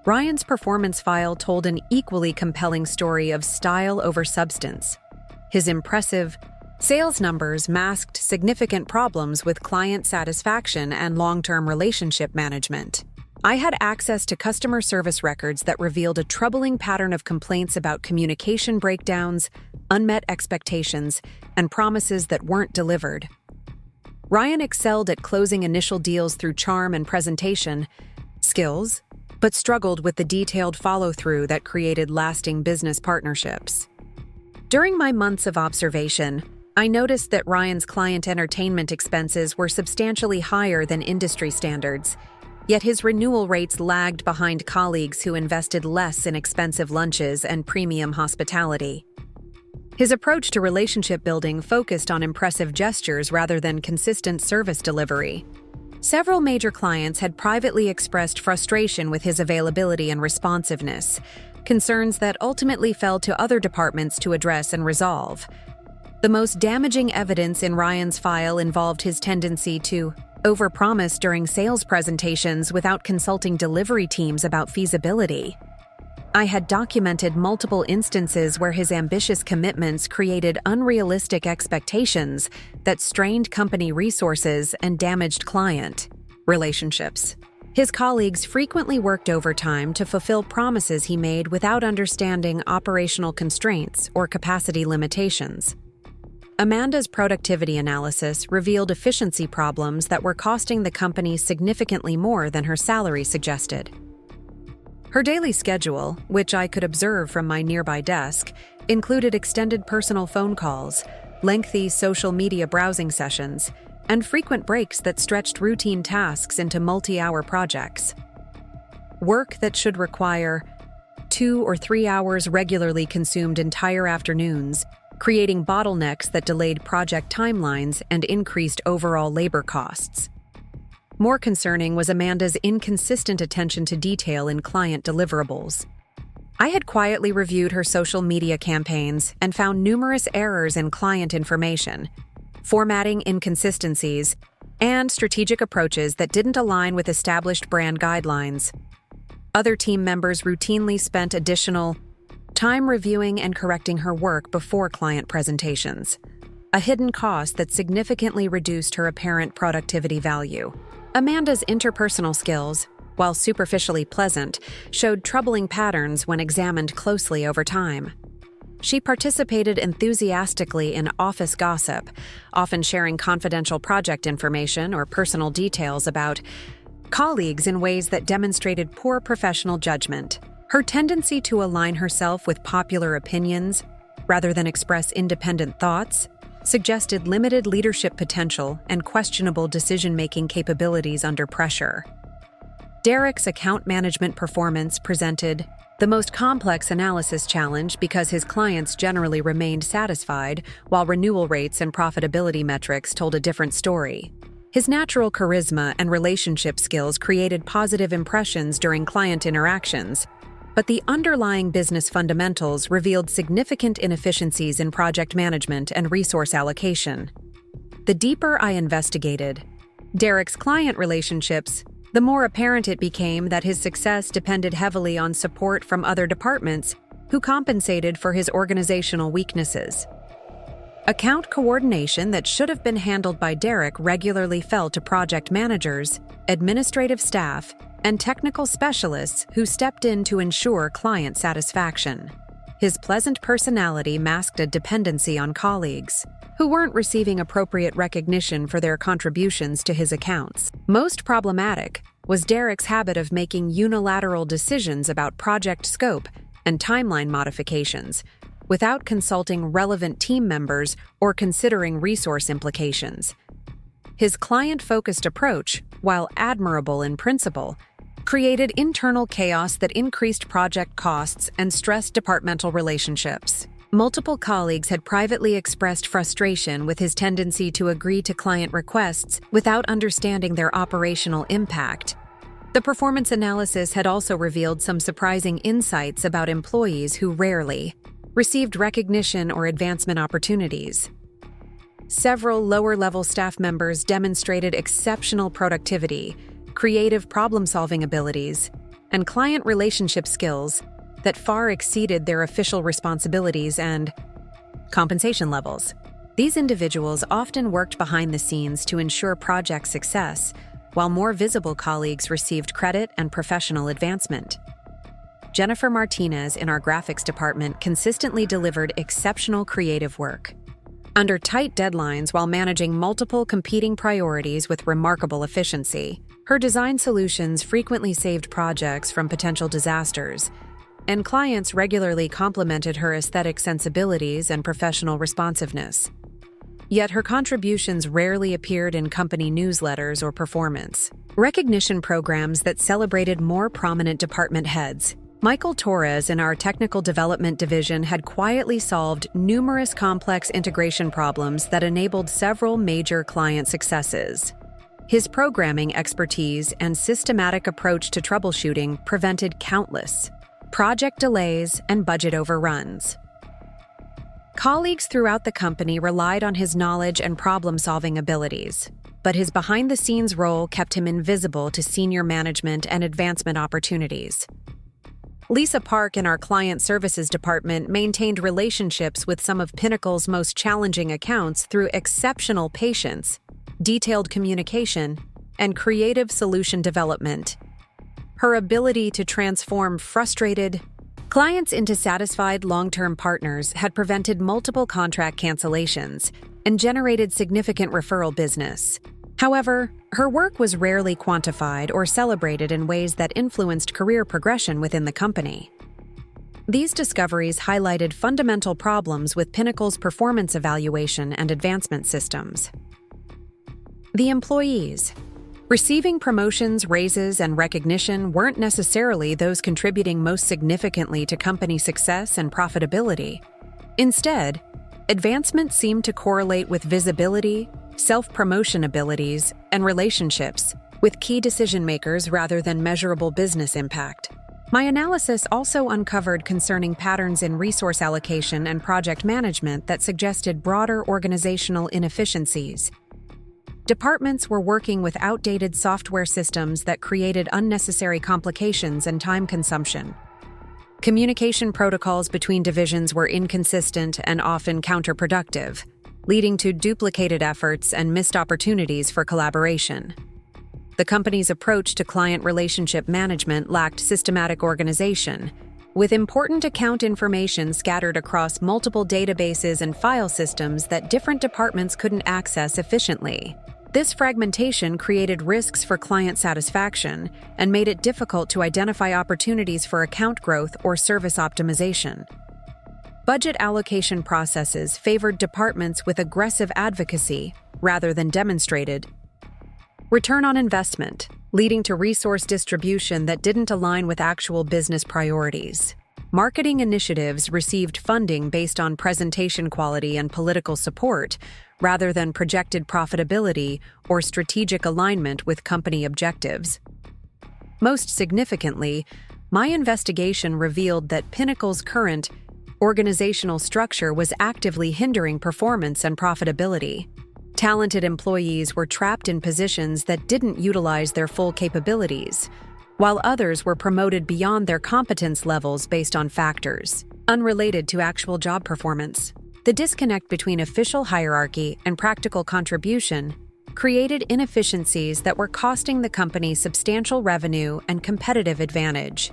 Ryan's performance file told an equally compelling story of style over substance. His impressive sales numbers masked significant problems with client satisfaction and long-term relationship management. I had access to customer service records that revealed a troubling pattern of complaints about communication breakdowns, unmet expectations, and promises that weren't delivered. Ryan excelled at closing initial deals through charm and presentation skills, but struggled with the detailed follow-through that created lasting business partnerships. During my months of observation, I noticed that Ryan's client entertainment expenses were substantially higher than industry standards, yet his renewal rates lagged behind colleagues who invested less in expensive lunches and premium hospitality. His approach to relationship building focused on impressive gestures rather than consistent service delivery. Several major clients had privately expressed frustration with his availability and responsiveness, concerns that ultimately fell to other departments to address and resolve. The most damaging evidence in Ryan's file involved his tendency to overpromise during sales presentations without consulting delivery teams about feasibility. I had documented multiple instances where his ambitious commitments created unrealistic expectations that strained company resources and damaged client relationships. His colleagues frequently worked overtime to fulfill promises he made without understanding operational constraints or capacity limitations. Amanda's productivity analysis revealed efficiency problems that were costing the company significantly more than her salary suggested. Her daily schedule, which I could observe from my nearby desk, included extended personal phone calls, lengthy social media browsing sessions, and frequent breaks that stretched routine tasks into multi-hour projects. Work that should require 2 or 3 hours regularly consumed entire afternoons, creating bottlenecks that delayed project timelines and increased overall labor costs. More concerning was Amanda's inconsistent attention to detail in client deliverables. I had quietly reviewed her social media campaigns and found numerous errors in client information, formatting inconsistencies, and strategic approaches that didn't align with established brand guidelines. Other team members routinely spent additional time reviewing and correcting her work before client presentations, a hidden cost that significantly reduced her apparent productivity value. Amanda's interpersonal skills, while superficially pleasant, showed troubling patterns when examined closely over time. She participated enthusiastically in office gossip, often sharing confidential project information or personal details about colleagues in ways that demonstrated poor professional judgment. Her tendency to align herself with popular opinions, rather than express independent thoughts, suggested limited leadership potential and questionable decision-making capabilities under pressure. Derek's account management performance presented the most complex analysis challenge because his clients generally remained satisfied, while renewal rates and profitability metrics told a different story. His natural charisma and relationship skills created positive impressions during client interactions, but the underlying business fundamentals revealed significant inefficiencies in project management and resource allocation. The deeper I investigated Derek's client relationships, the more apparent it became that his success depended heavily on support from other departments who compensated for his organizational weaknesses. Account coordination that should have been handled by Derek regularly fell to project managers, administrative staff, and technical specialists who stepped in to ensure client satisfaction. His pleasant personality masked a dependency on colleagues, who weren't receiving appropriate recognition for their contributions to his accounts. Most problematic was Derek's habit of making unilateral decisions about project scope and timeline modifications, without consulting relevant team members or considering resource implications. His client-focused approach, while admirable in principle, created internal chaos that increased project costs and stressed departmental relationships. Multiple colleagues had privately expressed frustration with his tendency to agree to client requests without understanding their operational impact. The performance analysis had also revealed some surprising insights about employees who rarely received recognition or advancement opportunities. Several lower-level staff members demonstrated exceptional productivity, creative problem-solving abilities, and client relationship skills that far exceeded their official responsibilities and compensation levels. These individuals often worked behind the scenes to ensure project success, while more visible colleagues received credit and professional advancement. Jennifer Martinez in our graphics department consistently delivered exceptional creative work. Under tight deadlines while managing multiple competing priorities with remarkable efficiency, her design solutions frequently saved projects from potential disasters, and clients regularly complimented her aesthetic sensibilities and professional responsiveness. Yet her contributions rarely appeared in company newsletters or performance recognition programs that celebrated more prominent department heads. Michael Torres in our technical development division had quietly solved numerous complex integration problems that enabled several major client successes. His programming expertise and systematic approach to troubleshooting prevented countless project delays and budget overruns. Colleagues throughout the company relied on his knowledge and problem-solving abilities, but his behind-the-scenes role kept him invisible to senior management and advancement opportunities. Lisa Park in our client services department maintained relationships with some of Pinnacle's most challenging accounts through exceptional patience, detailed communication, and creative solution development. Her ability to transform frustrated clients into satisfied long-term partners had prevented multiple contract cancellations and generated significant referral business. However, her work was rarely quantified or celebrated in ways that influenced career progression within the company. These discoveries highlighted fundamental problems with Pinnacle's performance evaluation and advancement systems. The employees. Receiving promotions, raises, and recognition weren't necessarily those contributing most significantly to company success and profitability. Instead, Advancement seemed to correlate with visibility, self-promotion abilities, and relationships, with key decision-makers rather than measurable business impact. My analysis also uncovered concerning patterns in resource allocation and project management that suggested broader organizational inefficiencies. Departments were working with outdated software systems that created unnecessary complications and time consumption. Communication protocols between divisions were inconsistent and often counterproductive, leading to duplicated efforts and missed opportunities for collaboration. The company's approach to client relationship management lacked systematic organization, with important account information scattered across multiple databases and file systems that different departments couldn't access efficiently. This fragmentation created risks for client satisfaction and made it difficult to identify opportunities for account growth or service optimization. Budget allocation processes favored departments with aggressive advocacy rather than demonstrated return on investment, leading to resource distribution that didn't align with actual business priorities. Marketing initiatives received funding based on presentation quality and political support, rather than projected profitability or strategic alignment with company objectives. Most significantly, my investigation revealed that Pinnacle's current organizational structure was actively hindering performance and profitability. Talented employees were trapped in positions that didn't utilize their full capabilities, while others were promoted beyond their competence levels based on factors unrelated to actual job performance. The disconnect between official hierarchy and practical contribution created inefficiencies that were costing the company substantial revenue and competitive advantage.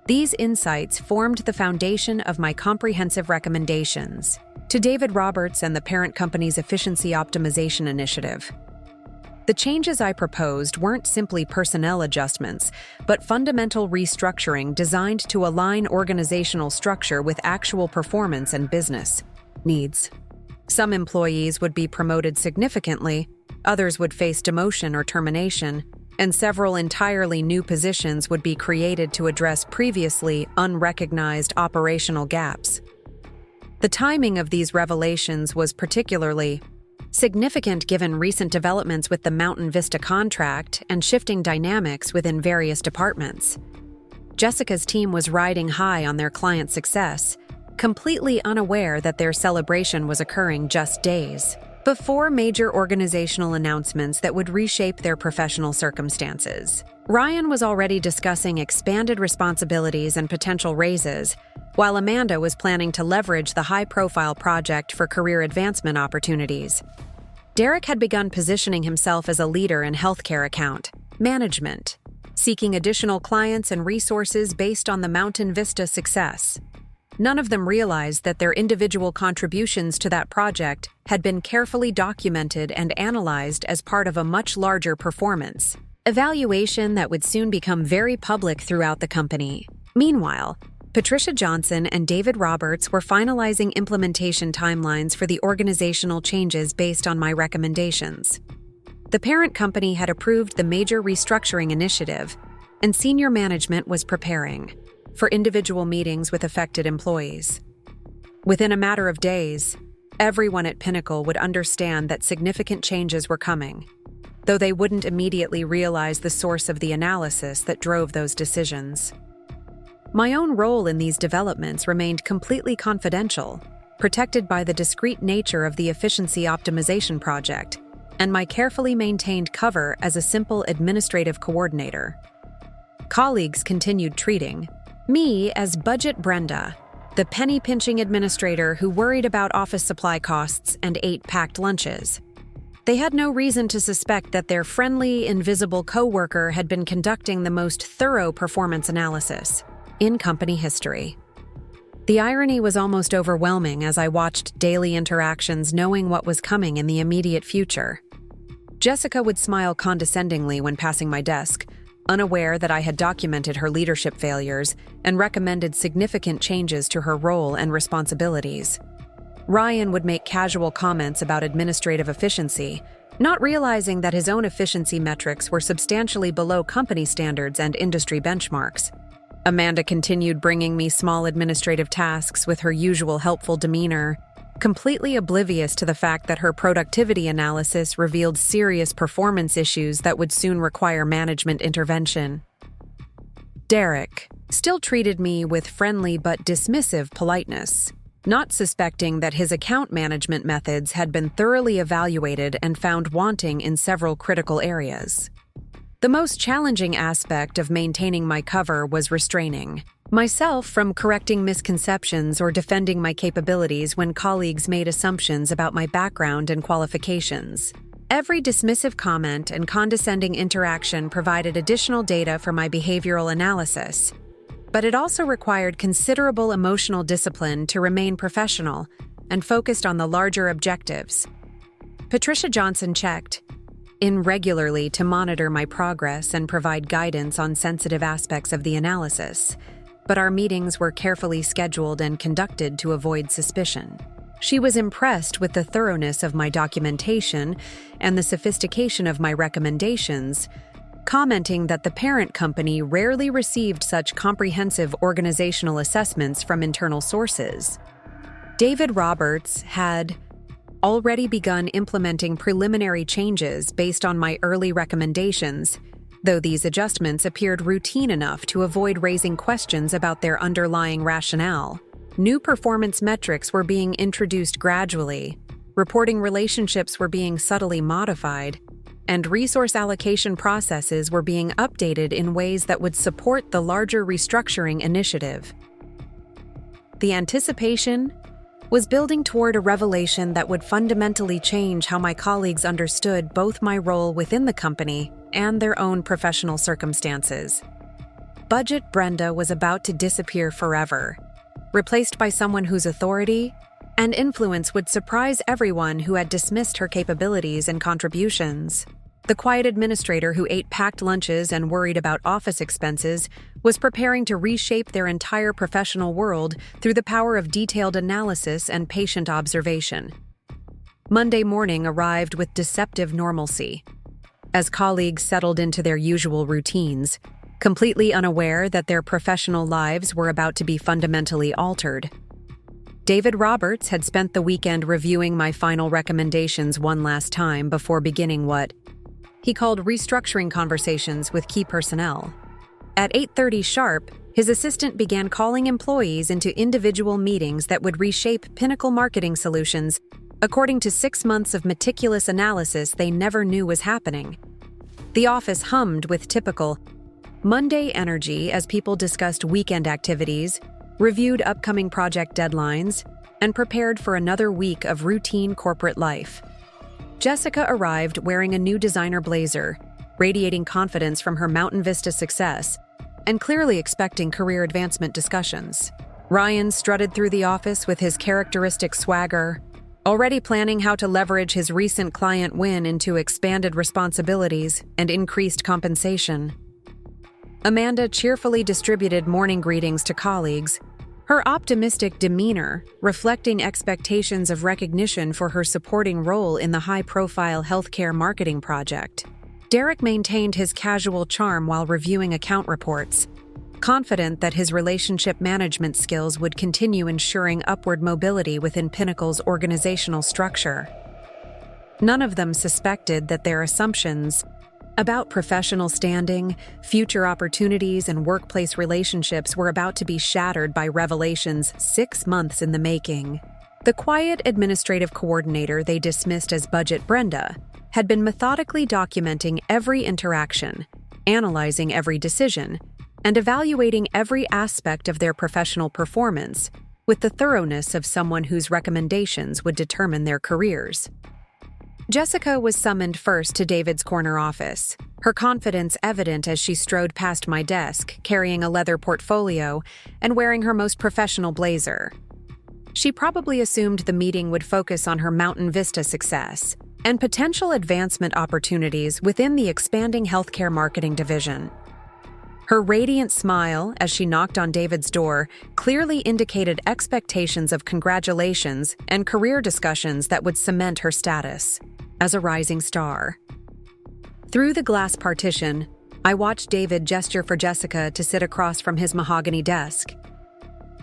These insights formed the foundation of my comprehensive recommendations to David Roberts and the parent company's efficiency optimization initiative. The changes I proposed weren't simply personnel adjustments, but fundamental restructuring designed to align organizational structure with actual performance and business needs. Some employees would be promoted significantly, others would face demotion or termination, and several entirely new positions would be created to address previously unrecognized operational gaps. The timing of these revelations was particularly significant given recent developments with the Mountain Vista contract and shifting dynamics within various departments. Jessica's team was riding high on their client success, completely unaware that their celebration was occurring just days before major organizational announcements that would reshape their professional circumstances. Ryan was already discussing expanded responsibilities and potential raises, while Amanda was planning to leverage the high-profile project for career advancement opportunities. Derek had begun positioning himself as a leader in healthcare account management, seeking additional clients and resources based on the Mountain Vista success. None of them realized that their individual contributions to that project had been carefully documented and analyzed as part of a much larger performance evaluation that would soon become very public throughout the company. Meanwhile, Patricia Johnson and David Roberts were finalizing implementation timelines for the organizational changes based on my recommendations. The parent company had approved the major restructuring initiative, and senior management was preparing for individual meetings with affected employees. Within a matter of days, everyone at Pinnacle would understand that significant changes were coming, though they wouldn't immediately realize the source of the analysis that drove those decisions. My own role in these developments remained completely confidential, protected by the discrete nature of the efficiency optimization project, and my carefully maintained cover as a simple administrative coordinator. Colleagues continued treating me as Budget Brenda, the penny-pinching administrator who worried about office supply costs and ate packed lunches. They had no reason to suspect that their friendly, invisible coworker had been conducting the most thorough performance analysis in company history. The irony was almost overwhelming as I watched daily interactions knowing what was coming in the immediate future. Jessica would smile condescendingly when passing my desk, unaware that I had documented her leadership failures and recommended significant changes to her role and responsibilities. Ryan would make casual comments about administrative efficiency, not realizing that his own efficiency metrics were substantially below company standards and industry benchmarks. Amanda continued bringing me small administrative tasks with her usual helpful demeanor, completely oblivious to the fact that her productivity analysis revealed serious performance issues that would soon require management intervention. Derek still treated me with friendly but dismissive politeness, not suspecting that his account management methods had been thoroughly evaluated and found wanting in several critical areas. The most challenging aspect of maintaining my cover was restraining myself from correcting misconceptions or defending my capabilities when colleagues made assumptions about my background and qualifications. Every dismissive comment and condescending interaction provided additional data for my behavioral analysis, but it also required considerable emotional discipline to remain professional and focused on the larger objectives. Patricia Johnson checked in regularly to monitor my progress and provide guidance on sensitive aspects of the analysis, but our meetings were carefully scheduled and conducted to avoid suspicion. She was impressed with the thoroughness of my documentation and the sophistication of my recommendations, commenting that the parent company rarely received such comprehensive organizational assessments from internal sources. David Roberts had already begun implementing preliminary changes based on my early recommendations, though these adjustments appeared routine enough to avoid raising questions about their underlying rationale. New performance metrics were being introduced gradually, reporting relationships were being subtly modified, and resource allocation processes were being updated in ways that would support the larger restructuring initiative. The anticipation was building toward a revelation that would fundamentally change how my colleagues understood both my role within the company and their own professional circumstances. Budget Brenda was about to disappear forever, replaced by someone whose authority and influence would surprise everyone who had dismissed her capabilities and contributions. The quiet administrator who ate packed lunches and worried about office expenses was preparing to reshape their entire professional world through the power of detailed analysis and patient observation. Monday morning arrived with deceptive normalcy. As colleagues settled into their usual routines, completely unaware that their professional lives were about to be fundamentally altered. David Roberts had spent the weekend reviewing my final recommendations one last time before beginning what he called restructuring conversations with key personnel. At 8:30 sharp, his assistant began calling employees into individual meetings that would reshape Pinnacle Marketing Solutions according to 6 months of meticulous analysis they never knew was happening. The office hummed with typical Monday energy as people discussed weekend activities, reviewed upcoming project deadlines, and prepared for another week of routine corporate life. Jessica arrived wearing a new designer blazer, radiating confidence from her Mountain Vista success, and clearly expecting career advancement discussions. Ryan strutted through the office with his characteristic swagger, already planning how to leverage his recent client win into expanded responsibilities and increased compensation. Amanda cheerfully distributed morning greetings to colleagues, her optimistic demeanor reflecting expectations of recognition for her supporting role in the high-profile healthcare marketing project. Derek maintained his casual charm while reviewing account reports, confident that his relationship management skills would continue ensuring upward mobility within Pinnacle's organizational structure. None of them suspected that their assumptions about professional standing, future opportunities, and workplace relationships were about to be shattered by revelations 6 months in the making. The quiet administrative coordinator they dismissed as Budget Brenda had been methodically documenting every interaction, analyzing every decision, and evaluating every aspect of their professional performance with the thoroughness of someone whose recommendations would determine their careers. Jessica was summoned first to David's corner office, her confidence evident as she strode past my desk, carrying a leather portfolio and wearing her most professional blazer. She probably assumed the meeting would focus on her Mountain Vista success and potential advancement opportunities within the expanding healthcare marketing division. Her radiant smile as she knocked on David's door clearly indicated expectations of congratulations and career discussions that would cement her status as a rising star. Through the glass partition, I watched David gesture for Jessica to sit across from his mahogany desk.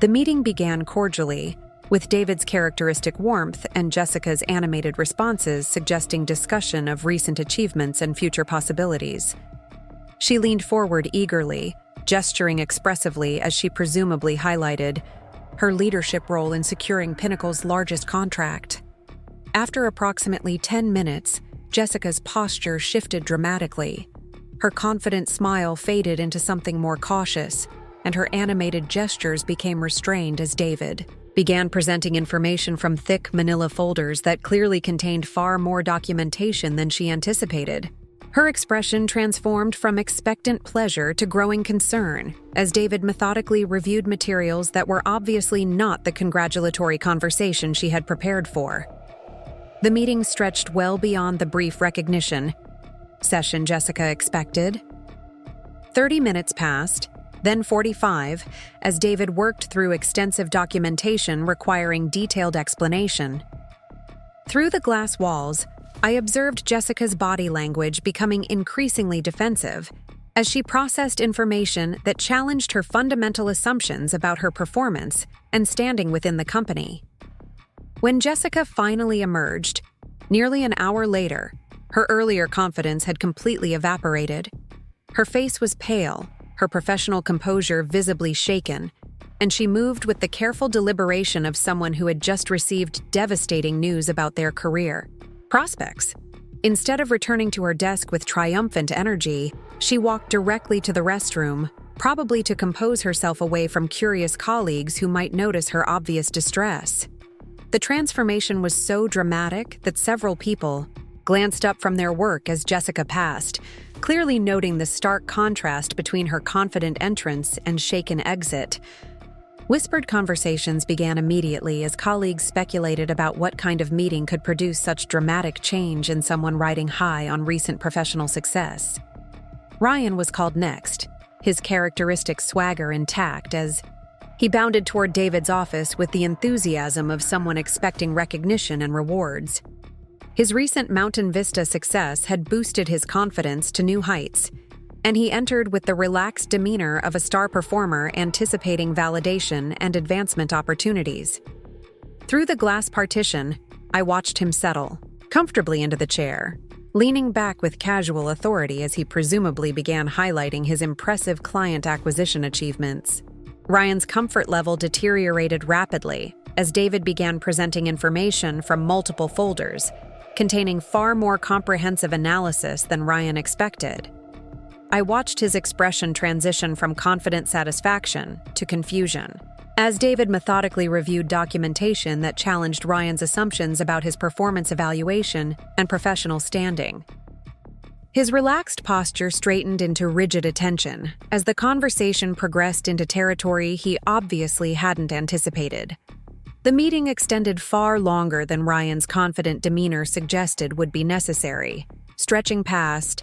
The meeting began cordially, with David's characteristic warmth and Jessica's animated responses suggesting discussion of recent achievements and future possibilities. She leaned forward eagerly, gesturing expressively as she presumably highlighted her leadership role in securing Pinnacle's largest contract. After approximately 10 minutes, Jessica's posture shifted dramatically. Her confident smile faded into something more cautious, and her animated gestures became restrained as David began presenting information from thick manila folders that clearly contained far more documentation than she anticipated. Her expression transformed from expectant pleasure to growing concern as David methodically reviewed materials that were obviously not the congratulatory conversation she had prepared for. The meeting stretched well beyond the brief recognition session Jessica expected. 30 minutes passed, then 45, as David worked through extensive documentation requiring detailed explanation. Through the glass walls, I observed Jessica's body language becoming increasingly defensive as she processed information that challenged her fundamental assumptions about her performance and standing within the company. When Jessica finally emerged, nearly an hour later, her earlier confidence had completely evaporated. Her face was pale, her professional composure visibly shaken, and she moved with the careful deliberation of someone who had just received devastating news about their career prospects. Instead of returning to her desk with triumphant energy, she walked directly to the restroom, probably to compose herself away from curious colleagues who might notice her obvious distress. The transformation was so dramatic that several people glanced up from their work as Jessica passed, clearly noting the stark contrast between her confident entrance and shaken exit. Whispered conversations began immediately as colleagues speculated about what kind of meeting could produce such dramatic change in someone riding high on recent professional success. Ryan was called next, his characteristic swagger intact as he bounded toward David's office with the enthusiasm of someone expecting recognition and rewards. His recent Mountain Vista success had boosted his confidence to new heights, and he entered with the relaxed demeanor of a star performer anticipating validation and advancement opportunities. Through the glass partition, I watched him settle comfortably into the chair, leaning back with casual authority as he presumably began highlighting his impressive client acquisition achievements. Ryan's comfort level deteriorated rapidly as David began presenting information from multiple folders, containing far more comprehensive analysis than Ryan expected. I watched his expression transition from confident satisfaction to confusion, as David methodically reviewed documentation that challenged Ryan's assumptions about his performance evaluation and professional standing. His relaxed posture straightened into rigid attention as the conversation progressed into territory he obviously hadn't anticipated. The meeting extended far longer than Ryan's confident demeanor suggested would be necessary, stretching past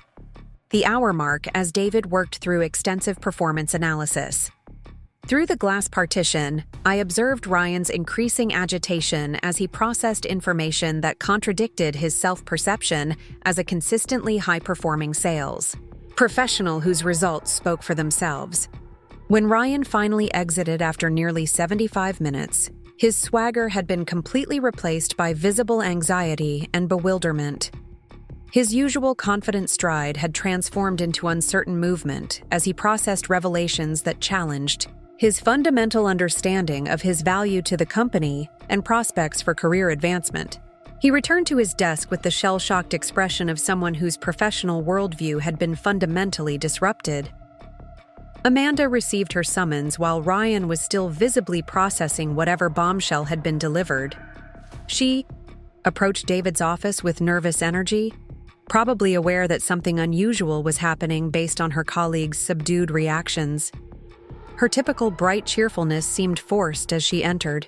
the hour mark as David worked through extensive performance analysis. Through the glass partition, I observed Ryan's increasing agitation as he processed information that contradicted his self-perception as a consistently high-performing sales professional whose results spoke for themselves. When Ryan finally exited after nearly 75 minutes, his swagger had been completely replaced by visible anxiety and bewilderment. His usual confident stride had transformed into uncertain movement as he processed revelations that challenged his fundamental understanding of his value to the company and prospects for career advancement. He returned to his desk with the shell-shocked expression of someone whose professional worldview had been fundamentally disrupted. Amanda received her summons while Ryan was still visibly processing whatever bombshell had been delivered. She approached David's office with nervous energy, probably aware that something unusual was happening based on her colleagues' subdued reactions. Her typical bright cheerfulness seemed forced as she entered,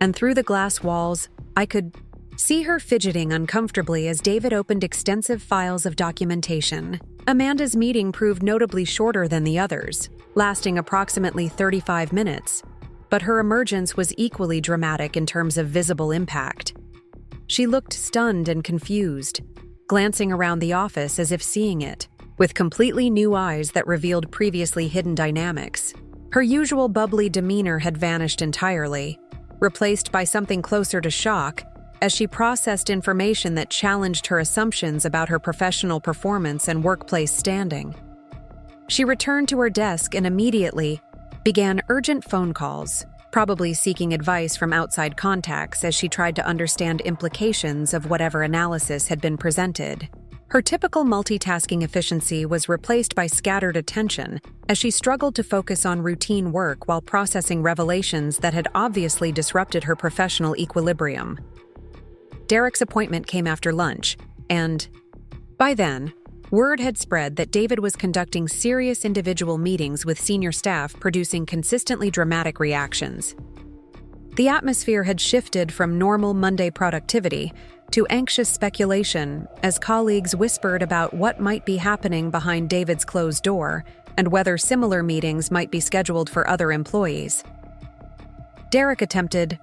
and through the glass walls, I could see her fidgeting uncomfortably as David opened extensive files of documentation. Amanda's meeting proved notably shorter than the others, lasting approximately 35 minutes, but her emergence was equally dramatic in terms of visible impact. She looked stunned and confused, glancing around the office as if seeing it, with completely new eyes that revealed previously hidden dynamics. Her usual bubbly demeanor had vanished entirely, replaced by something closer to shock, as she processed information that challenged her assumptions about her professional performance and workplace standing. She returned to her desk and immediately began urgent phone calls, probably seeking advice from outside contacts as she tried to understand implications of whatever analysis had been presented. Her typical multitasking efficiency was replaced by scattered attention as she struggled to focus on routine work while processing revelations that had obviously disrupted her professional equilibrium. Derek's appointment came after lunch, and by then, word had spread that David was conducting serious individual meetings with senior staff, producing consistently dramatic reactions. The atmosphere had shifted from normal Monday productivity to anxious speculation as colleagues whispered about what might be happening behind David's closed door and whether similar meetings might be scheduled for other employees. Derek attempted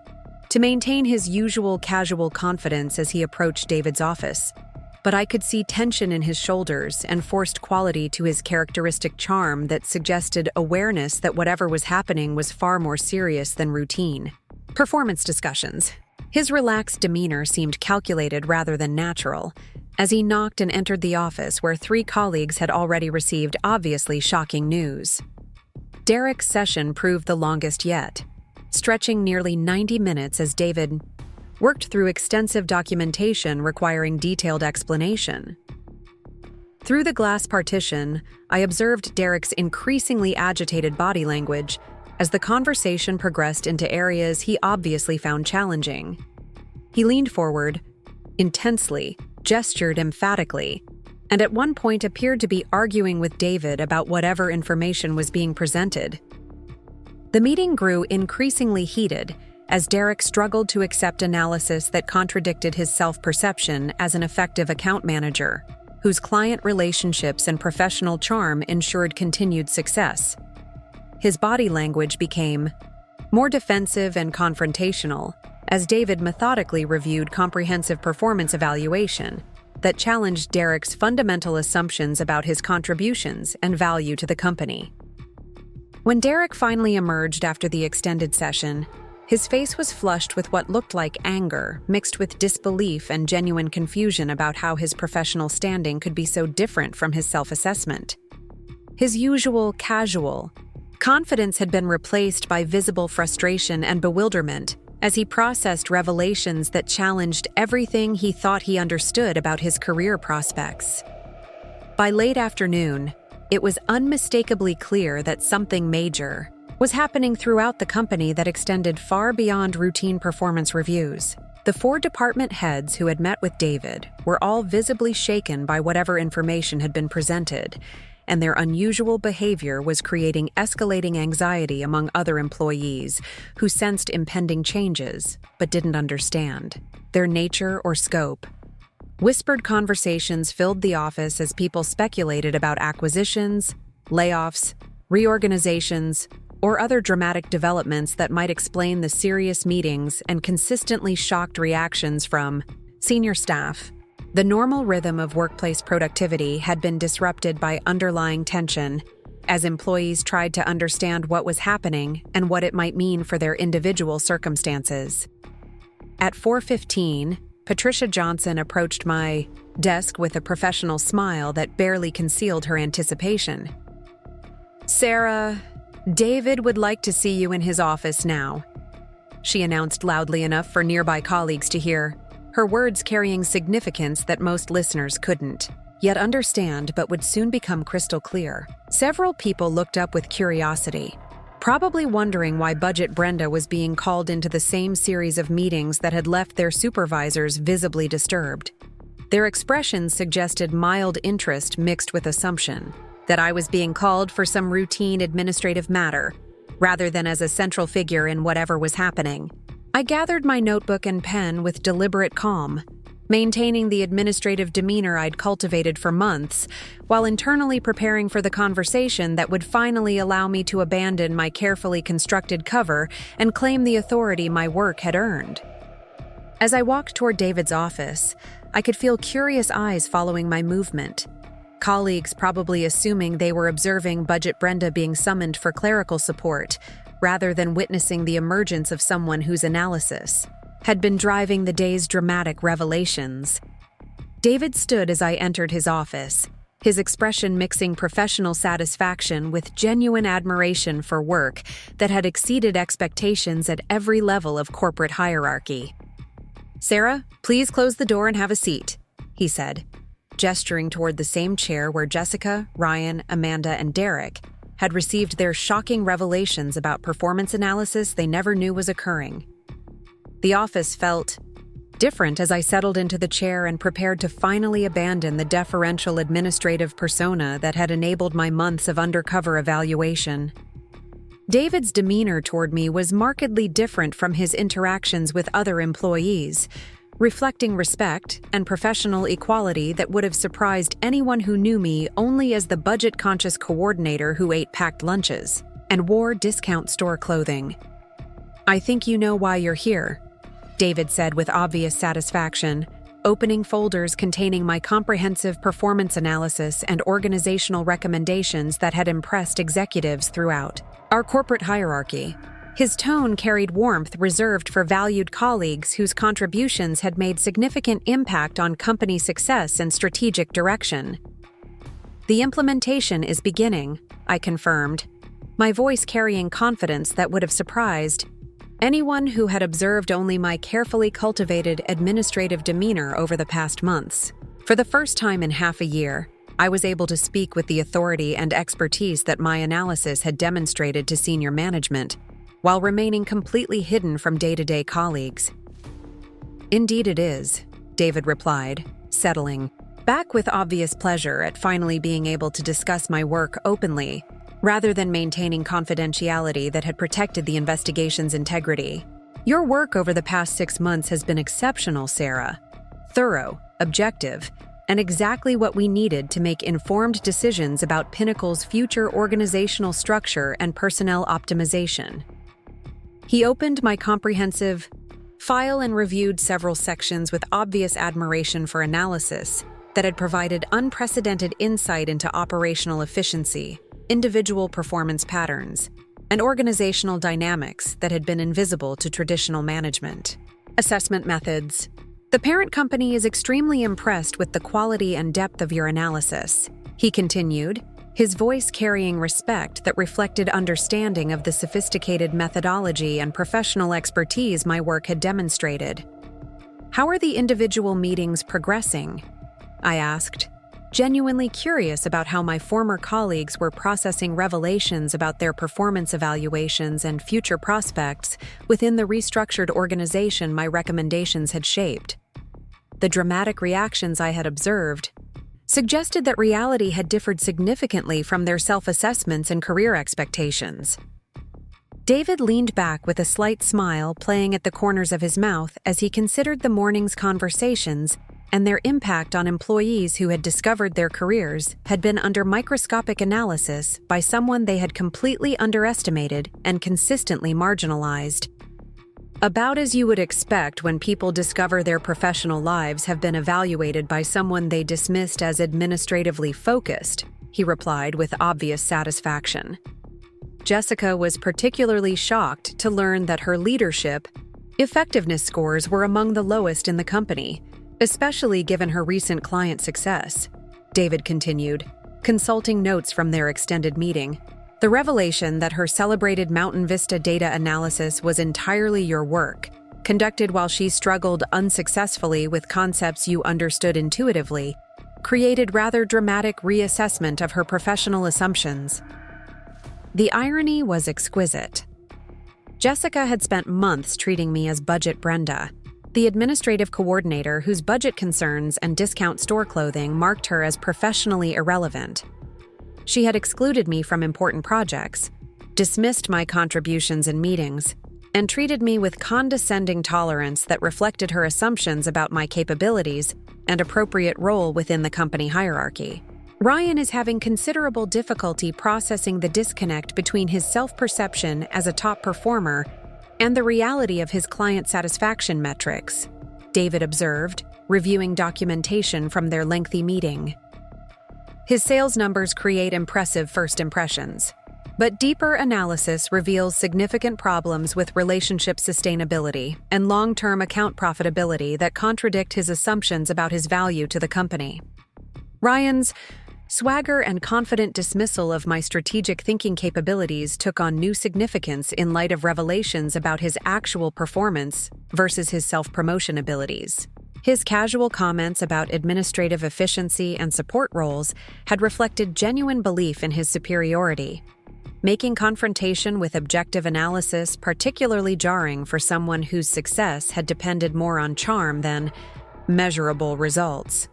to maintain his usual casual confidence as he approached David's office, but I could see tension in his shoulders and forced quality to his characteristic charm that suggested awareness that whatever was happening was far more serious than routine. Performance discussions. His relaxed demeanor seemed calculated rather than natural, as he knocked and entered the office where 3 colleagues had already received obviously shocking news. Derek's session proved the longest yet, stretching nearly 90 minutes as David worked through extensive documentation requiring detailed explanation. Through the glass partition, I observed Derek's increasingly agitated body language as the conversation progressed into areas he obviously found challenging. He leaned forward, intensely, gestured emphatically, and at one point appeared to be arguing with David about whatever information was being presented. The meeting grew increasingly heated as Derek struggled to accept analysis that contradicted his self-perception as an effective account manager, whose client relationships and professional charm ensured continued success. His body language became more defensive and confrontational as David methodically reviewed comprehensive performance evaluation that challenged Derek's fundamental assumptions about his contributions and value to the company. When Derek finally emerged after the extended session, his face was flushed with what looked like anger, mixed with disbelief and genuine confusion about how his professional standing could be so different from his self-assessment. His usual casual confidence had been replaced by visible frustration and bewilderment as he processed revelations that challenged everything he thought he understood about his career prospects. By late afternoon, it was unmistakably clear that something major was happening throughout the company that extended far beyond routine performance reviews. The 4 department heads who had met with David were all visibly shaken by whatever information had been presented, and their unusual behavior was creating escalating anxiety among other employees who sensed impending changes but didn't understand their nature or scope. Whispered conversations filled the office as people speculated about acquisitions, layoffs, reorganizations, or other dramatic developments that might explain the serious meetings and consistently shocked reactions from senior staff. The normal rhythm of workplace productivity had been disrupted by underlying tension as employees tried to understand what was happening and what it might mean for their individual circumstances. At 4:15, Patricia Johnson approached my desk with a professional smile that barely concealed her anticipation. "Sarah, David would like to see you in his office now," she announced loudly enough for nearby colleagues to hear, her words carrying significance that most listeners couldn't yet understand but would soon become crystal clear. Several people looked up with curiosity, probably wondering why Budget Brenda was being called into the same series of meetings that had left their supervisors visibly disturbed. Their expressions suggested mild interest mixed with assumption that I was being called for some routine administrative matter, rather than as a central figure in whatever was happening. I gathered my notebook and pen with deliberate calm, maintaining the administrative demeanor I'd cultivated for months, while internally preparing for the conversation that would finally allow me to abandon my carefully constructed cover and claim the authority my work had earned. As I walked toward David's office, I could feel curious eyes following my movement. Colleagues probably assuming they were observing Budget Brenda being summoned for clerical support, rather than witnessing the emergence of someone whose analysis had been driving the day's dramatic revelations. David stood as I entered his office, his expression mixing professional satisfaction with genuine admiration for work that had exceeded expectations at every level of corporate hierarchy. "Sarah, please close the door and have a seat," he said, gesturing toward the same chair where Jessica, Ryan, Amanda, and Derek had received their shocking revelations about performance analysis they never knew was occurring. The office felt different as I settled into the chair and prepared to finally abandon the deferential administrative persona that had enabled my months of undercover evaluation. David's demeanor toward me was markedly different from his interactions with other employees, reflecting respect and professional equality that would have surprised anyone who knew me only as the budget-conscious coordinator who ate packed lunches and wore discount store clothing. "I think you know why you're here," David said with obvious satisfaction, opening folders containing my comprehensive performance analysis and organizational recommendations that had impressed executives throughout our corporate hierarchy. His tone carried warmth reserved for valued colleagues whose contributions had made significant impact on company success and strategic direction. "The implementation is beginning," I confirmed, my voice carrying confidence that would have surprised anyone who had observed only my carefully cultivated administrative demeanor over the past months. For the first time in half a year, I was able to speak with the authority and expertise that my analysis had demonstrated to senior management, while remaining completely hidden from day-to-day colleagues. "Indeed it is," David replied, settling back with obvious pleasure at finally being able to discuss my work openly, rather than maintaining confidentiality that had protected the investigation's integrity. "Your work over the past 6 months has been exceptional, Sarah. Thorough, objective, and exactly what we needed to make informed decisions about Pinnacle's future organizational structure and personnel optimization." He opened my comprehensive file and reviewed several sections with obvious admiration for analysis that had provided unprecedented insight into operational efficiency, individual performance patterns, and organizational dynamics that had been invisible to traditional management. Assessment methods. "The parent company is extremely impressed with the quality and depth of your analysis," he continued, his voice carrying respect that reflected understanding of the sophisticated methodology and professional expertise my work had demonstrated. "How are the individual meetings progressing?" I asked, genuinely curious about how my former colleagues were processing revelations about their performance evaluations and future prospects within the restructured organization my recommendations had shaped. The dramatic reactions I had observed suggested that reality had differed significantly from their self-assessments and career expectations. David leaned back with a slight smile playing at the corners of his mouth as he considered the morning's conversations and their impact on employees who had discovered their careers had been under microscopic analysis by someone they had completely underestimated and consistently marginalized. "About as you would expect when people discover their professional lives have been evaluated by someone they dismissed as administratively focused," he replied with obvious satisfaction. Jessica was particularly shocked to learn that her leadership effectiveness scores were among the lowest in the company, especially given her recent client success. David continued, consulting notes from their extended meeting. "The revelation that her celebrated Mountain Vista data analysis was entirely your work, conducted while she struggled unsuccessfully with concepts you understood intuitively, created rather dramatic reassessment of her professional assumptions." The irony was exquisite. Jessica had spent months treating me as Budget Brenda, the administrative coordinator whose budget concerns and discount store clothing marked her as professionally irrelevant. She had excluded me from important projects, dismissed my contributions in meetings, and treated me with condescending tolerance that reflected her assumptions about my capabilities and appropriate role within the company hierarchy. Ryan is having considerable difficulty processing the disconnect between his self-perception as a top performer and the reality of his client satisfaction metrics, David observed, reviewing documentation from their lengthy meeting. "His sales numbers create impressive first impressions. But deeper analysis reveals significant problems with relationship sustainability and long-term account profitability that contradict his assumptions about his value to the company. Ryan's swagger and confident dismissal of my strategic thinking capabilities took on new significance in light of revelations about his actual performance versus his self-promotion abilities. His casual comments about administrative efficiency and support roles had reflected genuine belief in his superiority, making confrontation with objective analysis particularly jarring for someone whose success had depended more on charm than measurable results.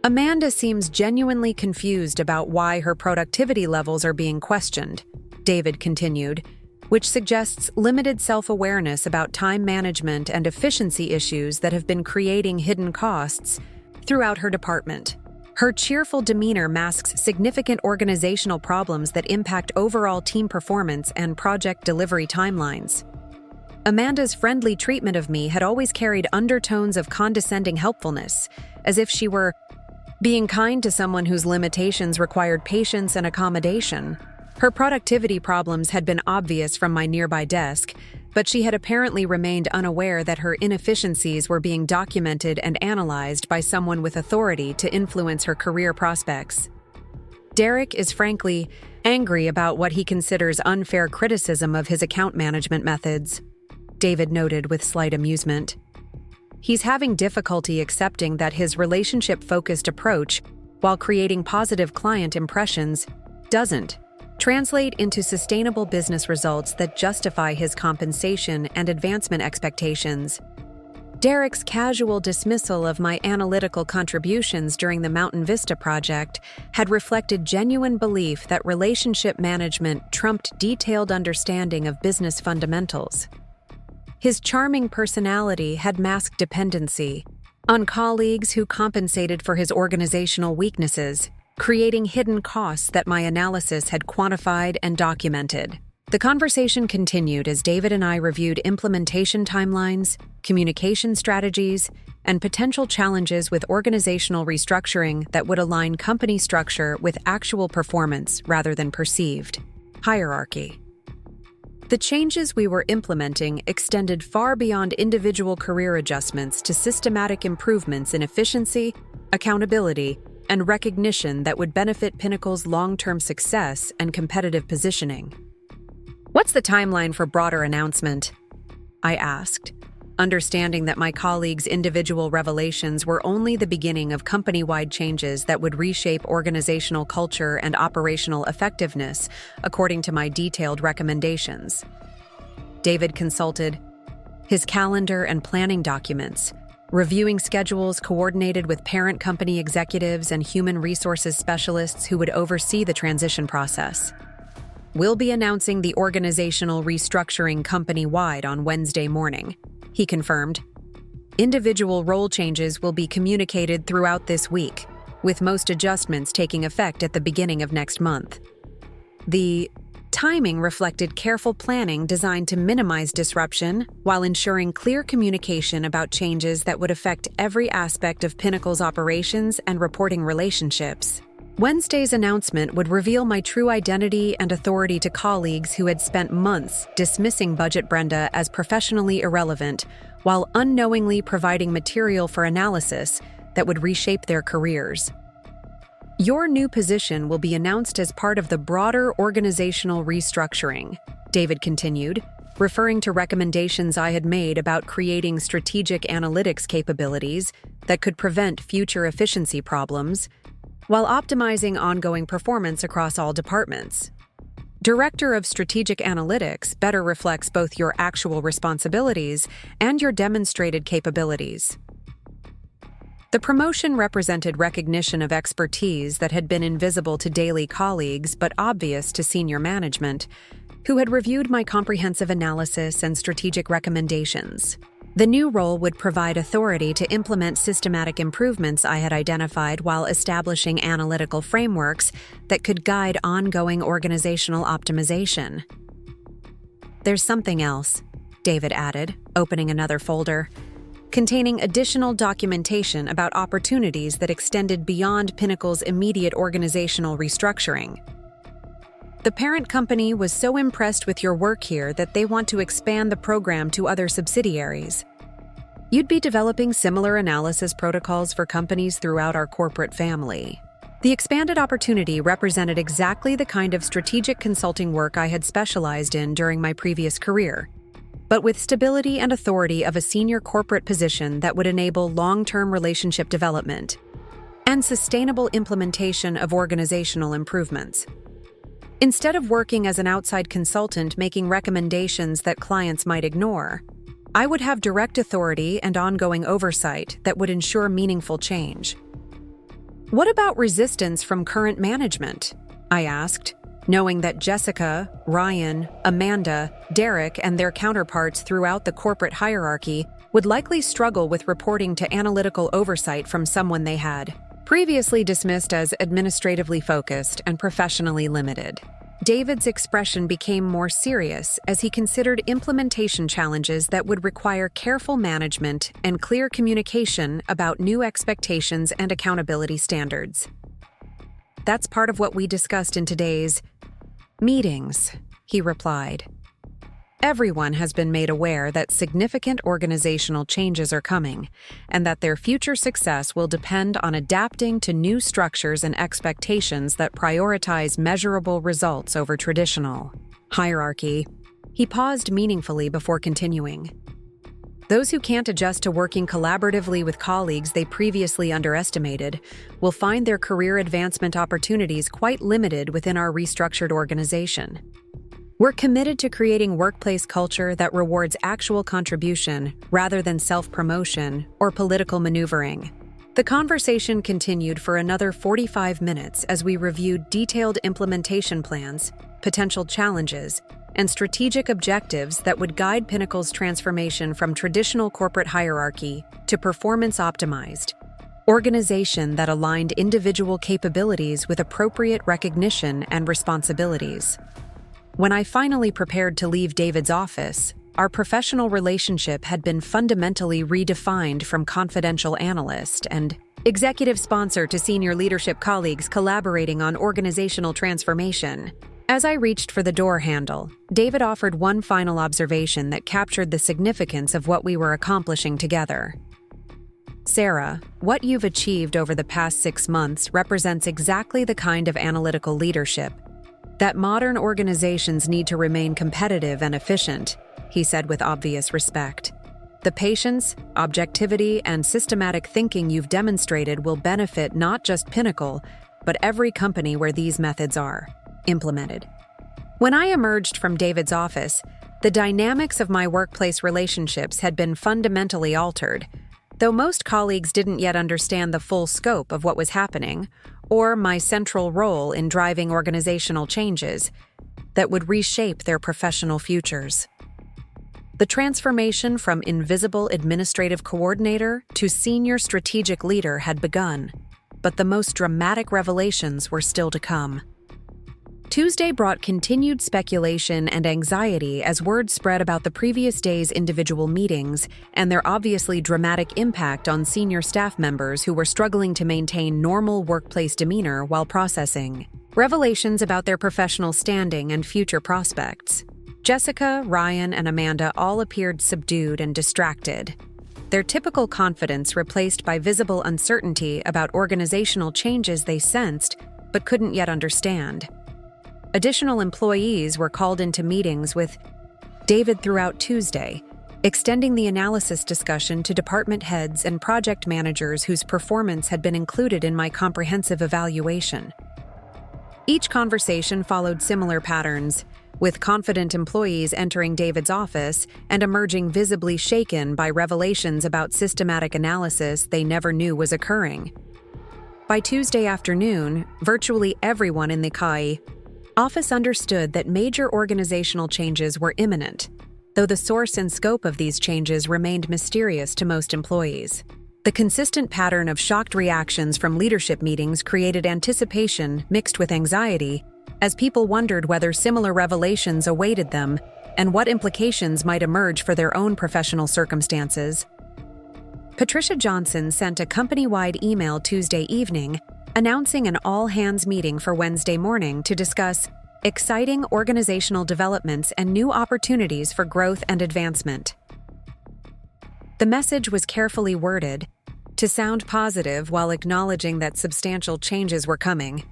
Amanda seems genuinely confused about why her productivity levels are being questioned, David continued, which suggests limited self-awareness about time management and efficiency issues that have been creating hidden costs throughout her department. Her cheerful demeanor masks significant organizational problems that impact overall team performance and project delivery timelines. Amanda's friendly treatment of me had always carried undertones of condescending helpfulness, as if she were being kind to someone whose limitations required patience and accommodation. Her productivity problems had been obvious from my nearby desk, but she had apparently remained unaware that her inefficiencies were being documented and analyzed by someone with authority to influence her career prospects. Derek is frankly angry about what he considers unfair criticism of his account management methods, David noted with slight amusement. He's having difficulty accepting that his relationship-focused approach, while creating positive client impressions, doesn't translate into sustainable business results that justify his compensation and advancement expectations. Derek's casual dismissal of my analytical contributions during the Mountain Vista project had reflected genuine belief that relationship management trumped detailed understanding of business fundamentals. His charming personality had masked dependency on colleagues who compensated for his organizational weaknesses, creating hidden costs that my analysis had quantified and documented. The conversation continued as David and I reviewed implementation timelines, communication strategies, and potential challenges with organizational restructuring that would align company structure with actual performance rather than perceived hierarchy. The changes we were implementing extended far beyond individual career adjustments to systematic improvements in efficiency, accountability, and recognition that would benefit Pinnacle's long-term success and competitive positioning. "What's the timeline for broader announcement?" I asked, understanding that my colleagues' individual revelations were only the beginning of company-wide changes that would reshape organizational culture and operational effectiveness according to my detailed recommendations. David consulted his calendar and planning documents, reviewing schedules coordinated with parent company executives and human resources specialists who would oversee the transition process. "We'll be announcing the organizational restructuring company-wide on Wednesday morning," he confirmed. "Individual role changes will be communicated throughout this week, with most adjustments taking effect at the beginning of next month." The timing reflected careful planning designed to minimize disruption while ensuring clear communication about changes that would affect every aspect of Pinnacle's operations and reporting relationships. Wednesday's announcement would reveal my true identity and authority to colleagues who had spent months dismissing Budget Brenda as professionally irrelevant, while unknowingly providing material for analysis that would reshape their careers. "Your new position will be announced as part of the broader organizational restructuring," David continued, referring to recommendations I had made about creating strategic analytics capabilities that could prevent future efficiency problems, while optimizing ongoing performance across all departments. "Director of Strategic Analytics better reflects both your actual responsibilities and your demonstrated capabilities." The promotion represented recognition of expertise that had been invisible to daily colleagues but obvious to senior management, who had reviewed my comprehensive analysis and strategic recommendations. The new role would provide authority to implement systematic improvements I had identified while establishing analytical frameworks that could guide ongoing organizational optimization. "There's something else," David added, opening another folder, containing additional documentation about opportunities that extended beyond Pinnacle's immediate organizational restructuring. The parent company was so impressed with your work here that they want to expand the program to other subsidiaries. You'd be developing similar analysis protocols for companies throughout our corporate family. The expanded opportunity represented exactly the kind of strategic consulting work I had specialized in during my previous career, but with stability and authority of a senior corporate position that would enable long-term relationship development and sustainable implementation of organizational improvements. Instead of working as an outside consultant making recommendations that clients might ignore, I would have direct authority and ongoing oversight that would ensure meaningful change. What about resistance from current management? I asked, knowing that Jessica, Ryan, Amanda, Derek, and their counterparts throughout the corporate hierarchy would likely struggle with reporting to analytical oversight from someone they had previously dismissed as administratively focused and professionally limited. David's expression became more serious as he considered implementation challenges that would require careful management and clear communication about new expectations and accountability standards. That's part of what we discussed in today's meetings, he replied. Everyone has been made aware that significant organizational changes are coming, and that their future success will depend on adapting to new structures and expectations that prioritize measurable results over traditional hierarchy. He paused meaningfully before continuing. Those who can't adjust to working collaboratively with colleagues they previously underestimated will find their career advancement opportunities quite limited within our restructured organization. We're committed to creating workplace culture that rewards actual contribution rather than self-promotion or political maneuvering. The conversation continued for another 45 minutes as we reviewed detailed implementation plans, potential challenges, and strategic objectives that would guide Pinnacle's transformation from traditional corporate hierarchy to performance-optimized organization that aligned individual capabilities with appropriate recognition and responsibilities. When I finally prepared to leave David's office, our professional relationship had been fundamentally redefined from confidential analyst and executive sponsor to senior leadership colleagues collaborating on organizational transformation. As I reached for the door handle, David offered one final observation that captured the significance of what we were accomplishing together. Sarah, what you've achieved over the past 6 months represents exactly the kind of analytical leadership that modern organizations need to remain competitive and efficient, he said with obvious respect. The patience, objectivity, and systematic thinking you've demonstrated will benefit not just Pinnacle, but every company where these methods are implemented. When I emerged from David's office, the dynamics of my workplace relationships had been fundamentally altered, though most colleagues didn't yet understand the full scope of what was happening, or my central role in driving organizational changes that would reshape their professional futures. The transformation from invisible administrative coordinator to senior strategic leader had begun, but the most dramatic revelations were still to come. Tuesday brought continued speculation and anxiety as word spread about the previous day's individual meetings and their obviously dramatic impact on senior staff members who were struggling to maintain normal workplace demeanor while processing revelations about their professional standing and future prospects. Jessica, Ryan, and Amanda all appeared subdued and distracted, their typical confidence replaced by visible uncertainty about organizational changes they sensed but couldn't yet understand. Additional employees were called into meetings with David throughout Tuesday, extending the analysis discussion to department heads and project managers whose performance had been included in my comprehensive evaluation. Each conversation followed similar patterns, with confident employees entering David's office and emerging visibly shaken by revelations about systematic analysis they never knew was occurring. By Tuesday afternoon, virtually everyone in the CAI office understood that major organizational changes were imminent, though the source and scope of these changes remained mysterious to most employees. The consistent pattern of shocked reactions from leadership meetings created anticipation mixed with anxiety as people wondered whether similar revelations awaited them and what implications might emerge for their own professional circumstances. Patricia Johnson sent a company-wide email Tuesday evening announcing an all-hands meeting for Wednesday morning to discuss exciting organizational developments and new opportunities for growth and advancement. The message was carefully worded to sound positive while acknowledging that substantial changes were coming,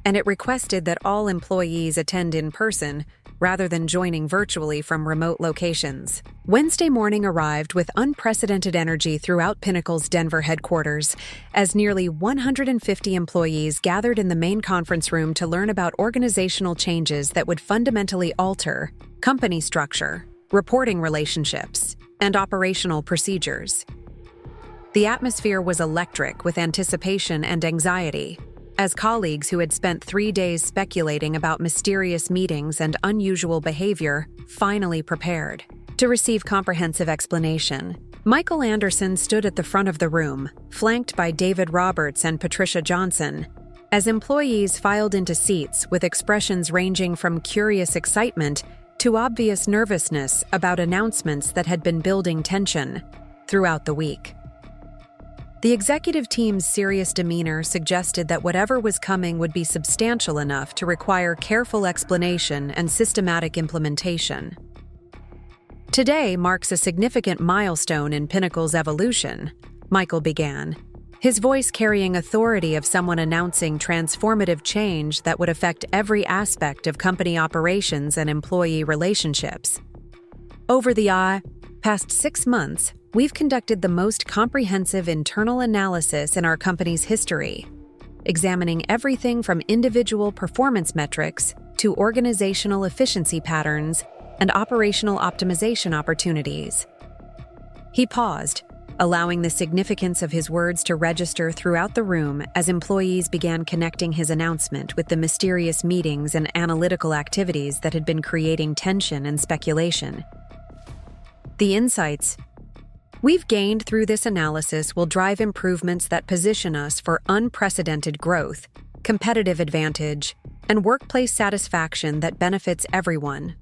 and it requested that all employees attend in person rather than joining virtually from remote locations. Wednesday morning arrived with unprecedented energy throughout Pinnacle's Denver headquarters, as nearly 150 employees gathered in the main conference room to learn about organizational changes that would fundamentally alter company structure, reporting relationships, and operational procedures. The atmosphere was electric with anticipation and anxiety, as colleagues who had spent 3 days speculating about mysterious meetings and unusual behavior finally prepared to receive comprehensive explanation. Michael Anderson stood at the front of the room, flanked by David Roberts and Patricia Johnson, as employees filed into seats with expressions ranging from curious excitement to obvious nervousness about announcements that had been building tension throughout the week. The executive team's serious demeanor suggested that whatever was coming would be substantial enough to require careful explanation and systematic implementation. Today marks a significant milestone in Pinnacle's evolution, Michael began, his voice carrying authority of someone announcing transformative change that would affect every aspect of company operations and employee relationships. Over the past 6 months, we've conducted the most comprehensive internal analysis in our company's history, examining everything from individual performance metrics to organizational efficiency patterns and operational optimization opportunities. He paused, allowing the significance of his words to register throughout the room as employees began connecting his announcement with the mysterious meetings and analytical activities that had been creating tension and speculation. The insights we've gained through this analysis will drive improvements that position us for unprecedented growth, competitive advantage, and workplace satisfaction that benefits everyone.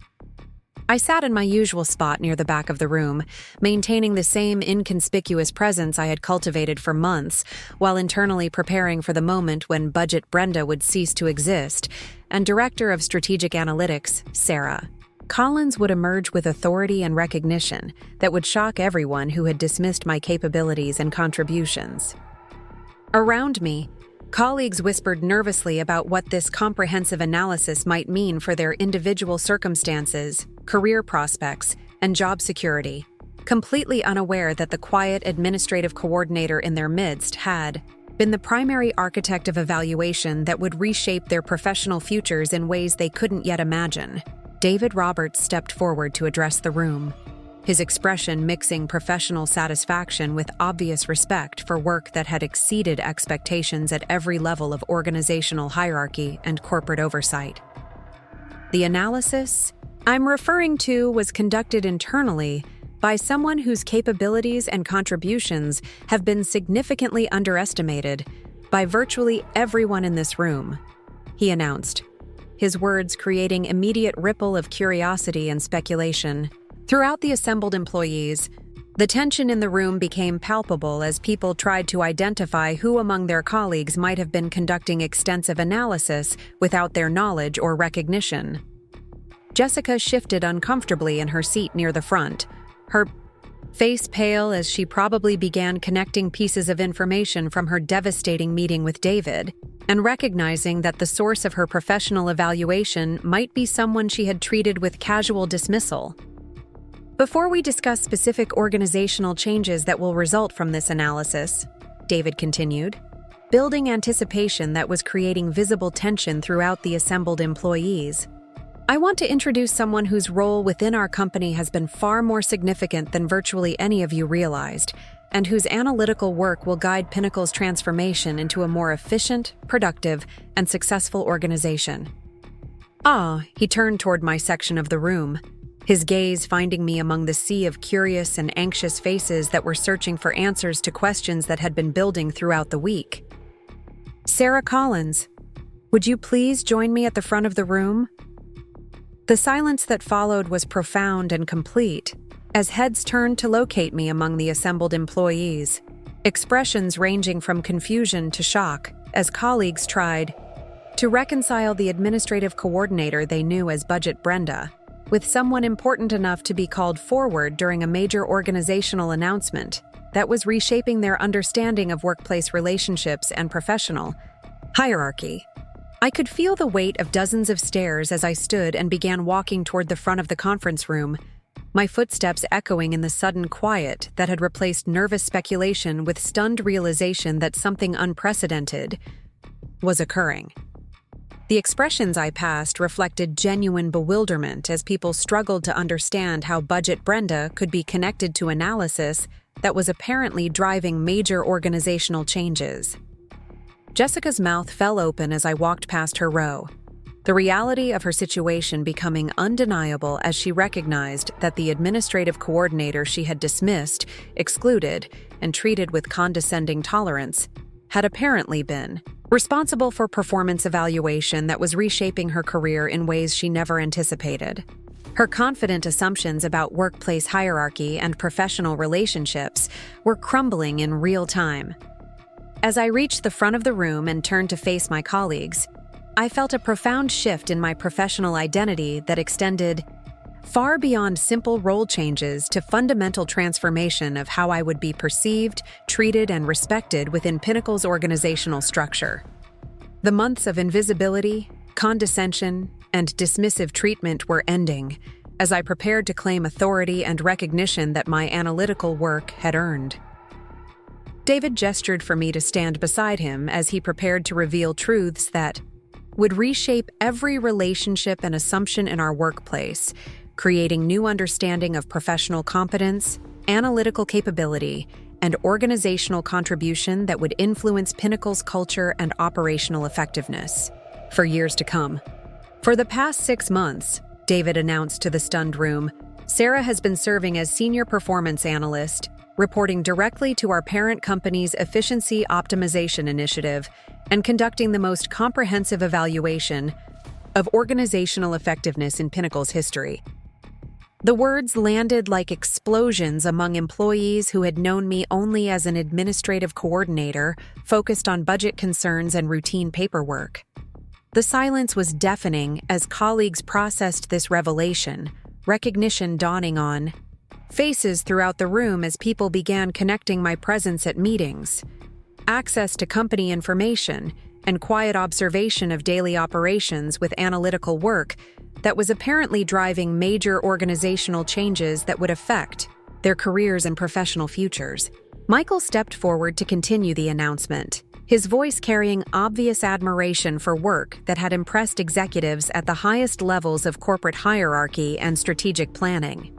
I sat in my usual spot near the back of the room, maintaining the same inconspicuous presence I had cultivated for months, while internally preparing for the moment when Budget Brenda would cease to exist, and Director of Strategic Analytics, Sarah Collins, would emerge with authority and recognition that would shock everyone who had dismissed my capabilities and contributions. Around me, colleagues whispered nervously about what this comprehensive analysis might mean for their individual circumstances, career prospects, and job security, completely unaware that the quiet administrative coordinator in their midst had been the primary architect of evaluation that would reshape their professional futures in ways they couldn't yet imagine. David Roberts stepped forward to address the room, his expression mixing professional satisfaction with obvious respect for work that had exceeded expectations at every level of organizational hierarchy and corporate oversight. The analysis I'm referring to was conducted internally by someone whose capabilities and contributions have been significantly underestimated by virtually everyone in this room, he announced, his words creating immediate ripple of curiosity and speculation. Throughout the assembled employees, the tension in the room became palpable as people tried to identify who among their colleagues might have been conducting extensive analysis without their knowledge or recognition. Jessica shifted uncomfortably in her seat near the front, her face pale as she probably began connecting pieces of information from her devastating meeting with David, and recognizing that the source of her professional evaluation might be someone she had treated with casual dismissal. Before we discuss specific organizational changes that will result from this analysis, David continued, building anticipation that was creating visible tension throughout the assembled employees, I want to introduce someone whose role within our company has been far more significant than virtually any of you realized, and whose analytical work will guide Pinnacle's transformation into a more efficient, productive, and successful organization. He turned toward my section of the room, his gaze finding me among the sea of curious and anxious faces that were searching for answers to questions that had been building throughout the week. Sarah Collins, would you please join me at the front of the room? The silence that followed was profound and complete, as heads turned to locate me among the assembled employees, expressions ranging from confusion to shock as colleagues tried to reconcile the administrative coordinator they knew as Budget Brenda with someone important enough to be called forward during a major organizational announcement that was reshaping their understanding of workplace relationships and professional hierarchy. I could feel the weight of dozens of stairs as I stood and began walking toward the front of the conference room, my footsteps echoing in the sudden quiet that had replaced nervous speculation with stunned realization that something unprecedented was occurring. The expressions I passed reflected genuine bewilderment as people struggled to understand how Budget Brenda could be connected to analysis that was apparently driving major organizational changes. Jessica's mouth fell open as I walked past her row, the reality of her situation becoming undeniable as she recognized that the administrative coordinator she had dismissed, excluded, and treated with condescending tolerance had apparently been responsible for performance evaluation that was reshaping her career in ways she never anticipated. Her confident assumptions about workplace hierarchy and professional relationships were crumbling in real time. As I reached the front of the room and turned to face my colleagues, I felt a profound shift in my professional identity that extended far beyond simple role changes to fundamental transformation of how I would be perceived, treated, and respected within Pinnacle's organizational structure. The months of invisibility, condescension, and dismissive treatment were ending as I prepared to claim authority and recognition that my analytical work had earned. David gestured for me to stand beside him as he prepared to reveal truths that would reshape every relationship and assumption in our workplace, creating new understanding of professional competence, analytical capability, and organizational contribution that would influence Pinnacle's culture and operational effectiveness for years to come. For the past 6 months, David announced to the stunned room, Sarah has been serving as Senior Performance Analyst, reporting directly to our parent company's Efficiency Optimization Initiative and conducting the most comprehensive evaluation of organizational effectiveness in Pinnacle's history. The words landed like explosions among employees who had known me only as an administrative coordinator focused on budget concerns and routine paperwork. The silence was deafening as colleagues processed this revelation, recognition dawning on faces throughout the room as people began connecting my presence at meetings, access to company information, and quiet observation of daily operations with analytical work that was apparently driving major organizational changes that would affect their careers and professional futures. Michael stepped forward to continue the announcement, his voice carrying obvious admiration for work that had impressed executives at the highest levels of corporate hierarchy and strategic planning.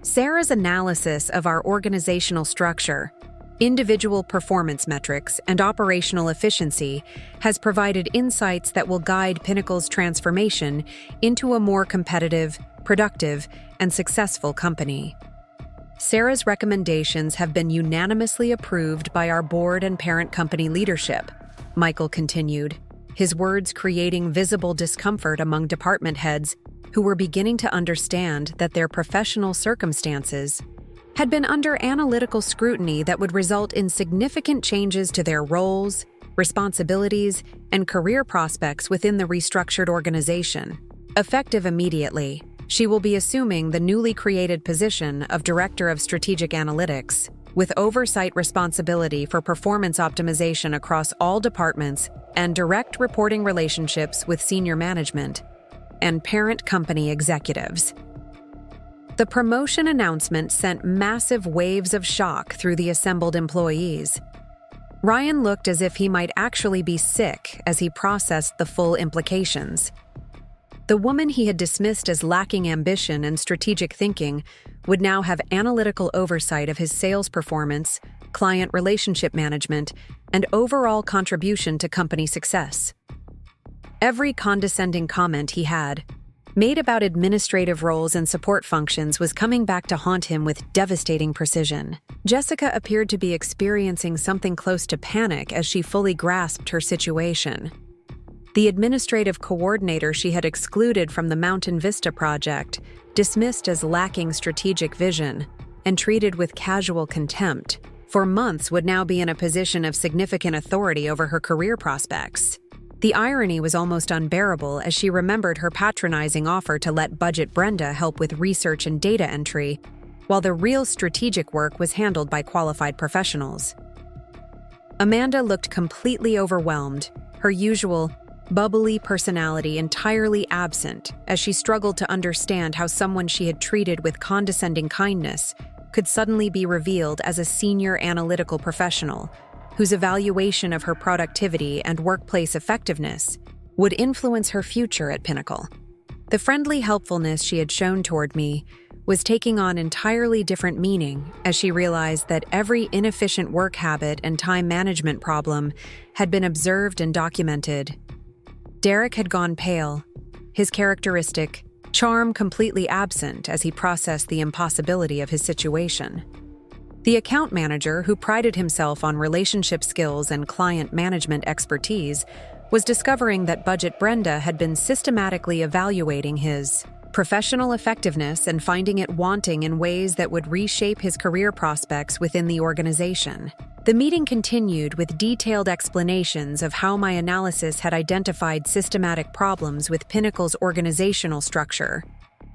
Sarah's analysis of our organizational structure, individual performance metrics, and operational efficiency has provided insights that will guide Pinnacle's transformation into a more competitive, productive, and successful company. Sarah's recommendations have been unanimously approved by our board and parent company leadership, Michael continued, his words creating visible discomfort among department heads who were beginning to understand that their professional circumstances had been under analytical scrutiny that would result in significant changes to their roles, responsibilities, and career prospects within the restructured organization. Effective immediately, she will be assuming the newly created position of Director of Strategic Analytics, with oversight responsibility for performance optimization across all departments and direct reporting relationships with senior management and parent company executives. The promotion announcement sent massive waves of shock through the assembled employees. Ryan looked as if he might actually be sick as he processed the full implications. The woman he had dismissed as lacking ambition and strategic thinking would now have analytical oversight of his sales performance, client relationship management, and overall contribution to company success. Every condescending comment he had made about administrative roles and support functions was coming back to haunt him with devastating precision. Jessica appeared to be experiencing something close to panic as she fully grasped her situation. The administrative coordinator she had excluded from the Mountain Vista project, dismissed as lacking strategic vision, and treated with casual contempt, for months would now be in a position of significant authority over her career prospects. The irony was almost unbearable as she remembered her patronizing offer to let Budget Brenda help with research and data entry, while the real strategic work was handled by qualified professionals. Amanda looked completely overwhelmed, her usual bubbly personality entirely absent as she struggled to understand how someone she had treated with condescending kindness could suddenly be revealed as a senior analytical professional whose evaluation of her productivity and workplace effectiveness would influence her future at Pinnacle. The friendly helpfulness she had shown toward me was taking on entirely different meaning as she realized that every inefficient work habit and time management problem had been observed and documented. Derek had gone pale, his characteristic charm completely absent as he processed the impossibility of his situation. The account manager, who prided himself on relationship skills and client management expertise, was discovering that Budget Brenda had been systematically evaluating his professional effectiveness and finding it wanting in ways that would reshape his career prospects within the organization. The meeting continued with detailed explanations of how my analysis had identified systematic problems with Pinnacle's organizational structure,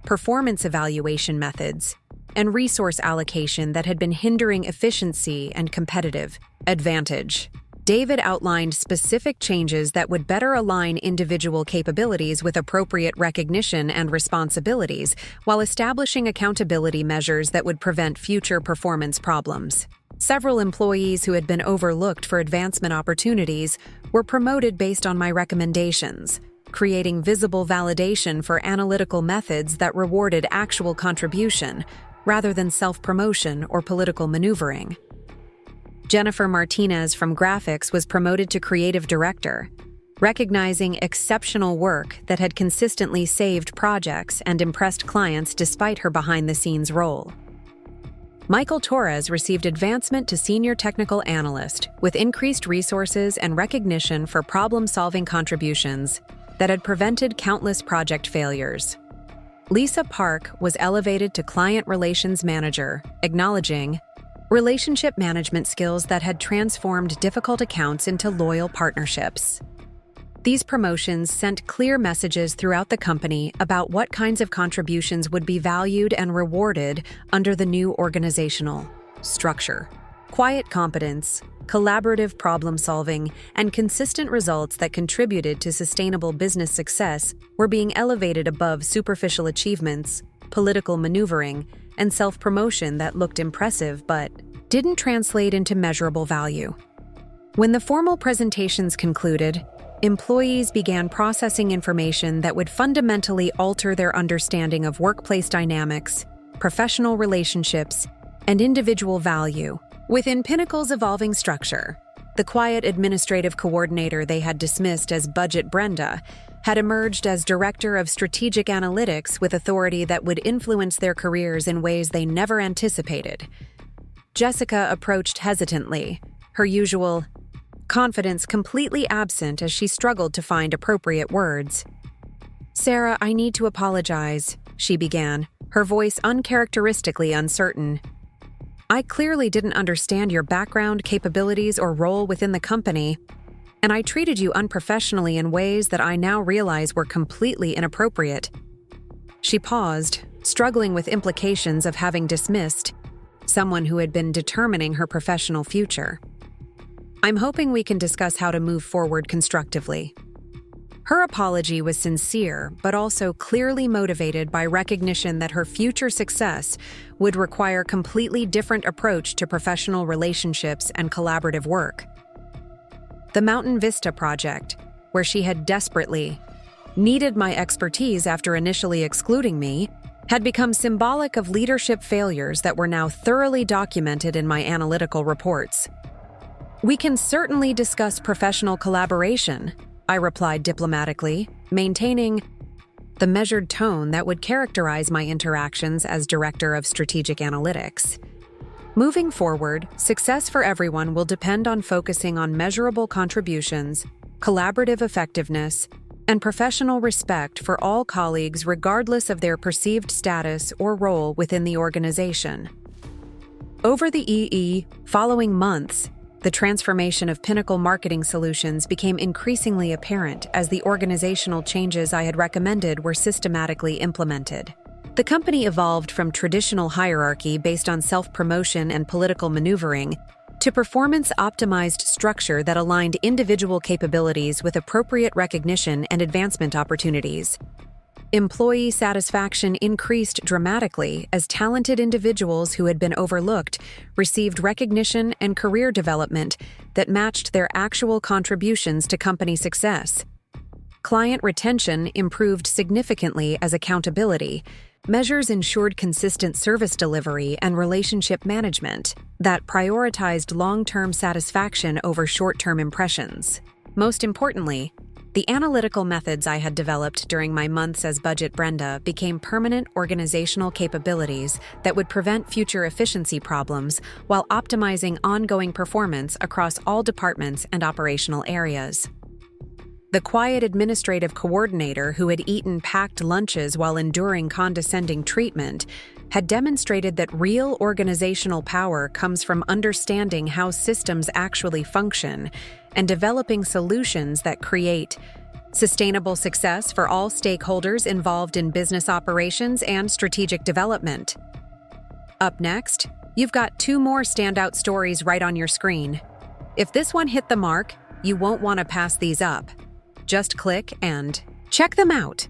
performance evaluation methods, and resource allocation that had been hindering efficiency and competitive advantage. David outlined specific changes that would better align individual capabilities with appropriate recognition and responsibilities, while establishing accountability measures that would prevent future performance problems. Several employees who had been overlooked for advancement opportunities were promoted based on my recommendations, creating visible validation for analytical methods that rewarded actual contribution rather than self-promotion or political maneuvering. Jennifer Martinez from Graphics was promoted to Creative Director, recognizing exceptional work that had consistently saved projects and impressed clients despite her behind-the-scenes role. Michael Torres received advancement to Senior Technical Analyst with increased resources and recognition for problem-solving contributions that had prevented countless project failures. Lisa Park was elevated to Client Relations Manager, acknowledging relationship management skills that had transformed difficult accounts into loyal partnerships. These promotions sent clear messages throughout the company about what kinds of contributions would be valued and rewarded under the new organizational structure. Quiet competence, collaborative problem-solving, and consistent results that contributed to sustainable business success were being elevated above superficial achievements, political maneuvering, and self-promotion that looked impressive but didn't translate into measurable value. When the formal presentations concluded, employees began processing information that would fundamentally alter their understanding of workplace dynamics, professional relationships, and individual value within Pinnacle's evolving structure. The quiet administrative coordinator they had dismissed as Budget Brenda had emerged as Director of Strategic Analytics with authority that would influence their careers in ways they never anticipated. Jessica approached hesitantly, her usual confidence completely absent as she struggled to find appropriate words. "Sarah, I need to apologize," she began, her voice uncharacteristically uncertain. "I clearly didn't understand your background, capabilities, or role within the company, and I treated you unprofessionally in ways that I now realize were completely inappropriate." She paused, struggling with implications of having dismissed someone who had been determining her professional future. "I'm hoping we can discuss how to move forward constructively." Her apology was sincere, but also clearly motivated by recognition that her future success would require a completely different approach to professional relationships and collaborative work. The Mountain Vista project, where she had desperately needed my expertise after initially excluding me, had become symbolic of leadership failures that were now thoroughly documented in my analytical reports. "We can certainly discuss professional collaboration," I replied diplomatically, maintaining the measured tone that would characterize my interactions as Director of Strategic Analytics. Moving forward, success for everyone will depend on focusing on measurable contributions, collaborative effectiveness, and professional respect for all colleagues regardless of their perceived status or role within the organization. Over the following months, The transformation of Pinnacle Marketing Solutions became increasingly apparent as the organizational changes I had recommended were systematically implemented. The company evolved from traditional hierarchy based on self-promotion and political maneuvering to performance-optimized structure that aligned individual capabilities with appropriate recognition and advancement opportunities. Employee satisfaction increased dramatically as talented individuals who had been overlooked received recognition and career development that matched their actual contributions to company success. Client retention improved significantly as accountability measures ensured consistent service delivery and relationship management that prioritized long-term satisfaction over short-term impressions. Most importantly, the analytical methods I had developed during my months as Budget Brenda became permanent organizational capabilities that would prevent future efficiency problems while optimizing ongoing performance across all departments and operational areas. The quiet administrative coordinator who had eaten packed lunches while enduring condescending treatment had demonstrated that real organizational power comes from understanding how systems actually function and developing solutions that create sustainable success for all stakeholders involved in business operations and strategic development. Up next, you've got 2 more standout stories right on your screen. If this one hit the mark, you won't want to pass these up. Just click and check them out.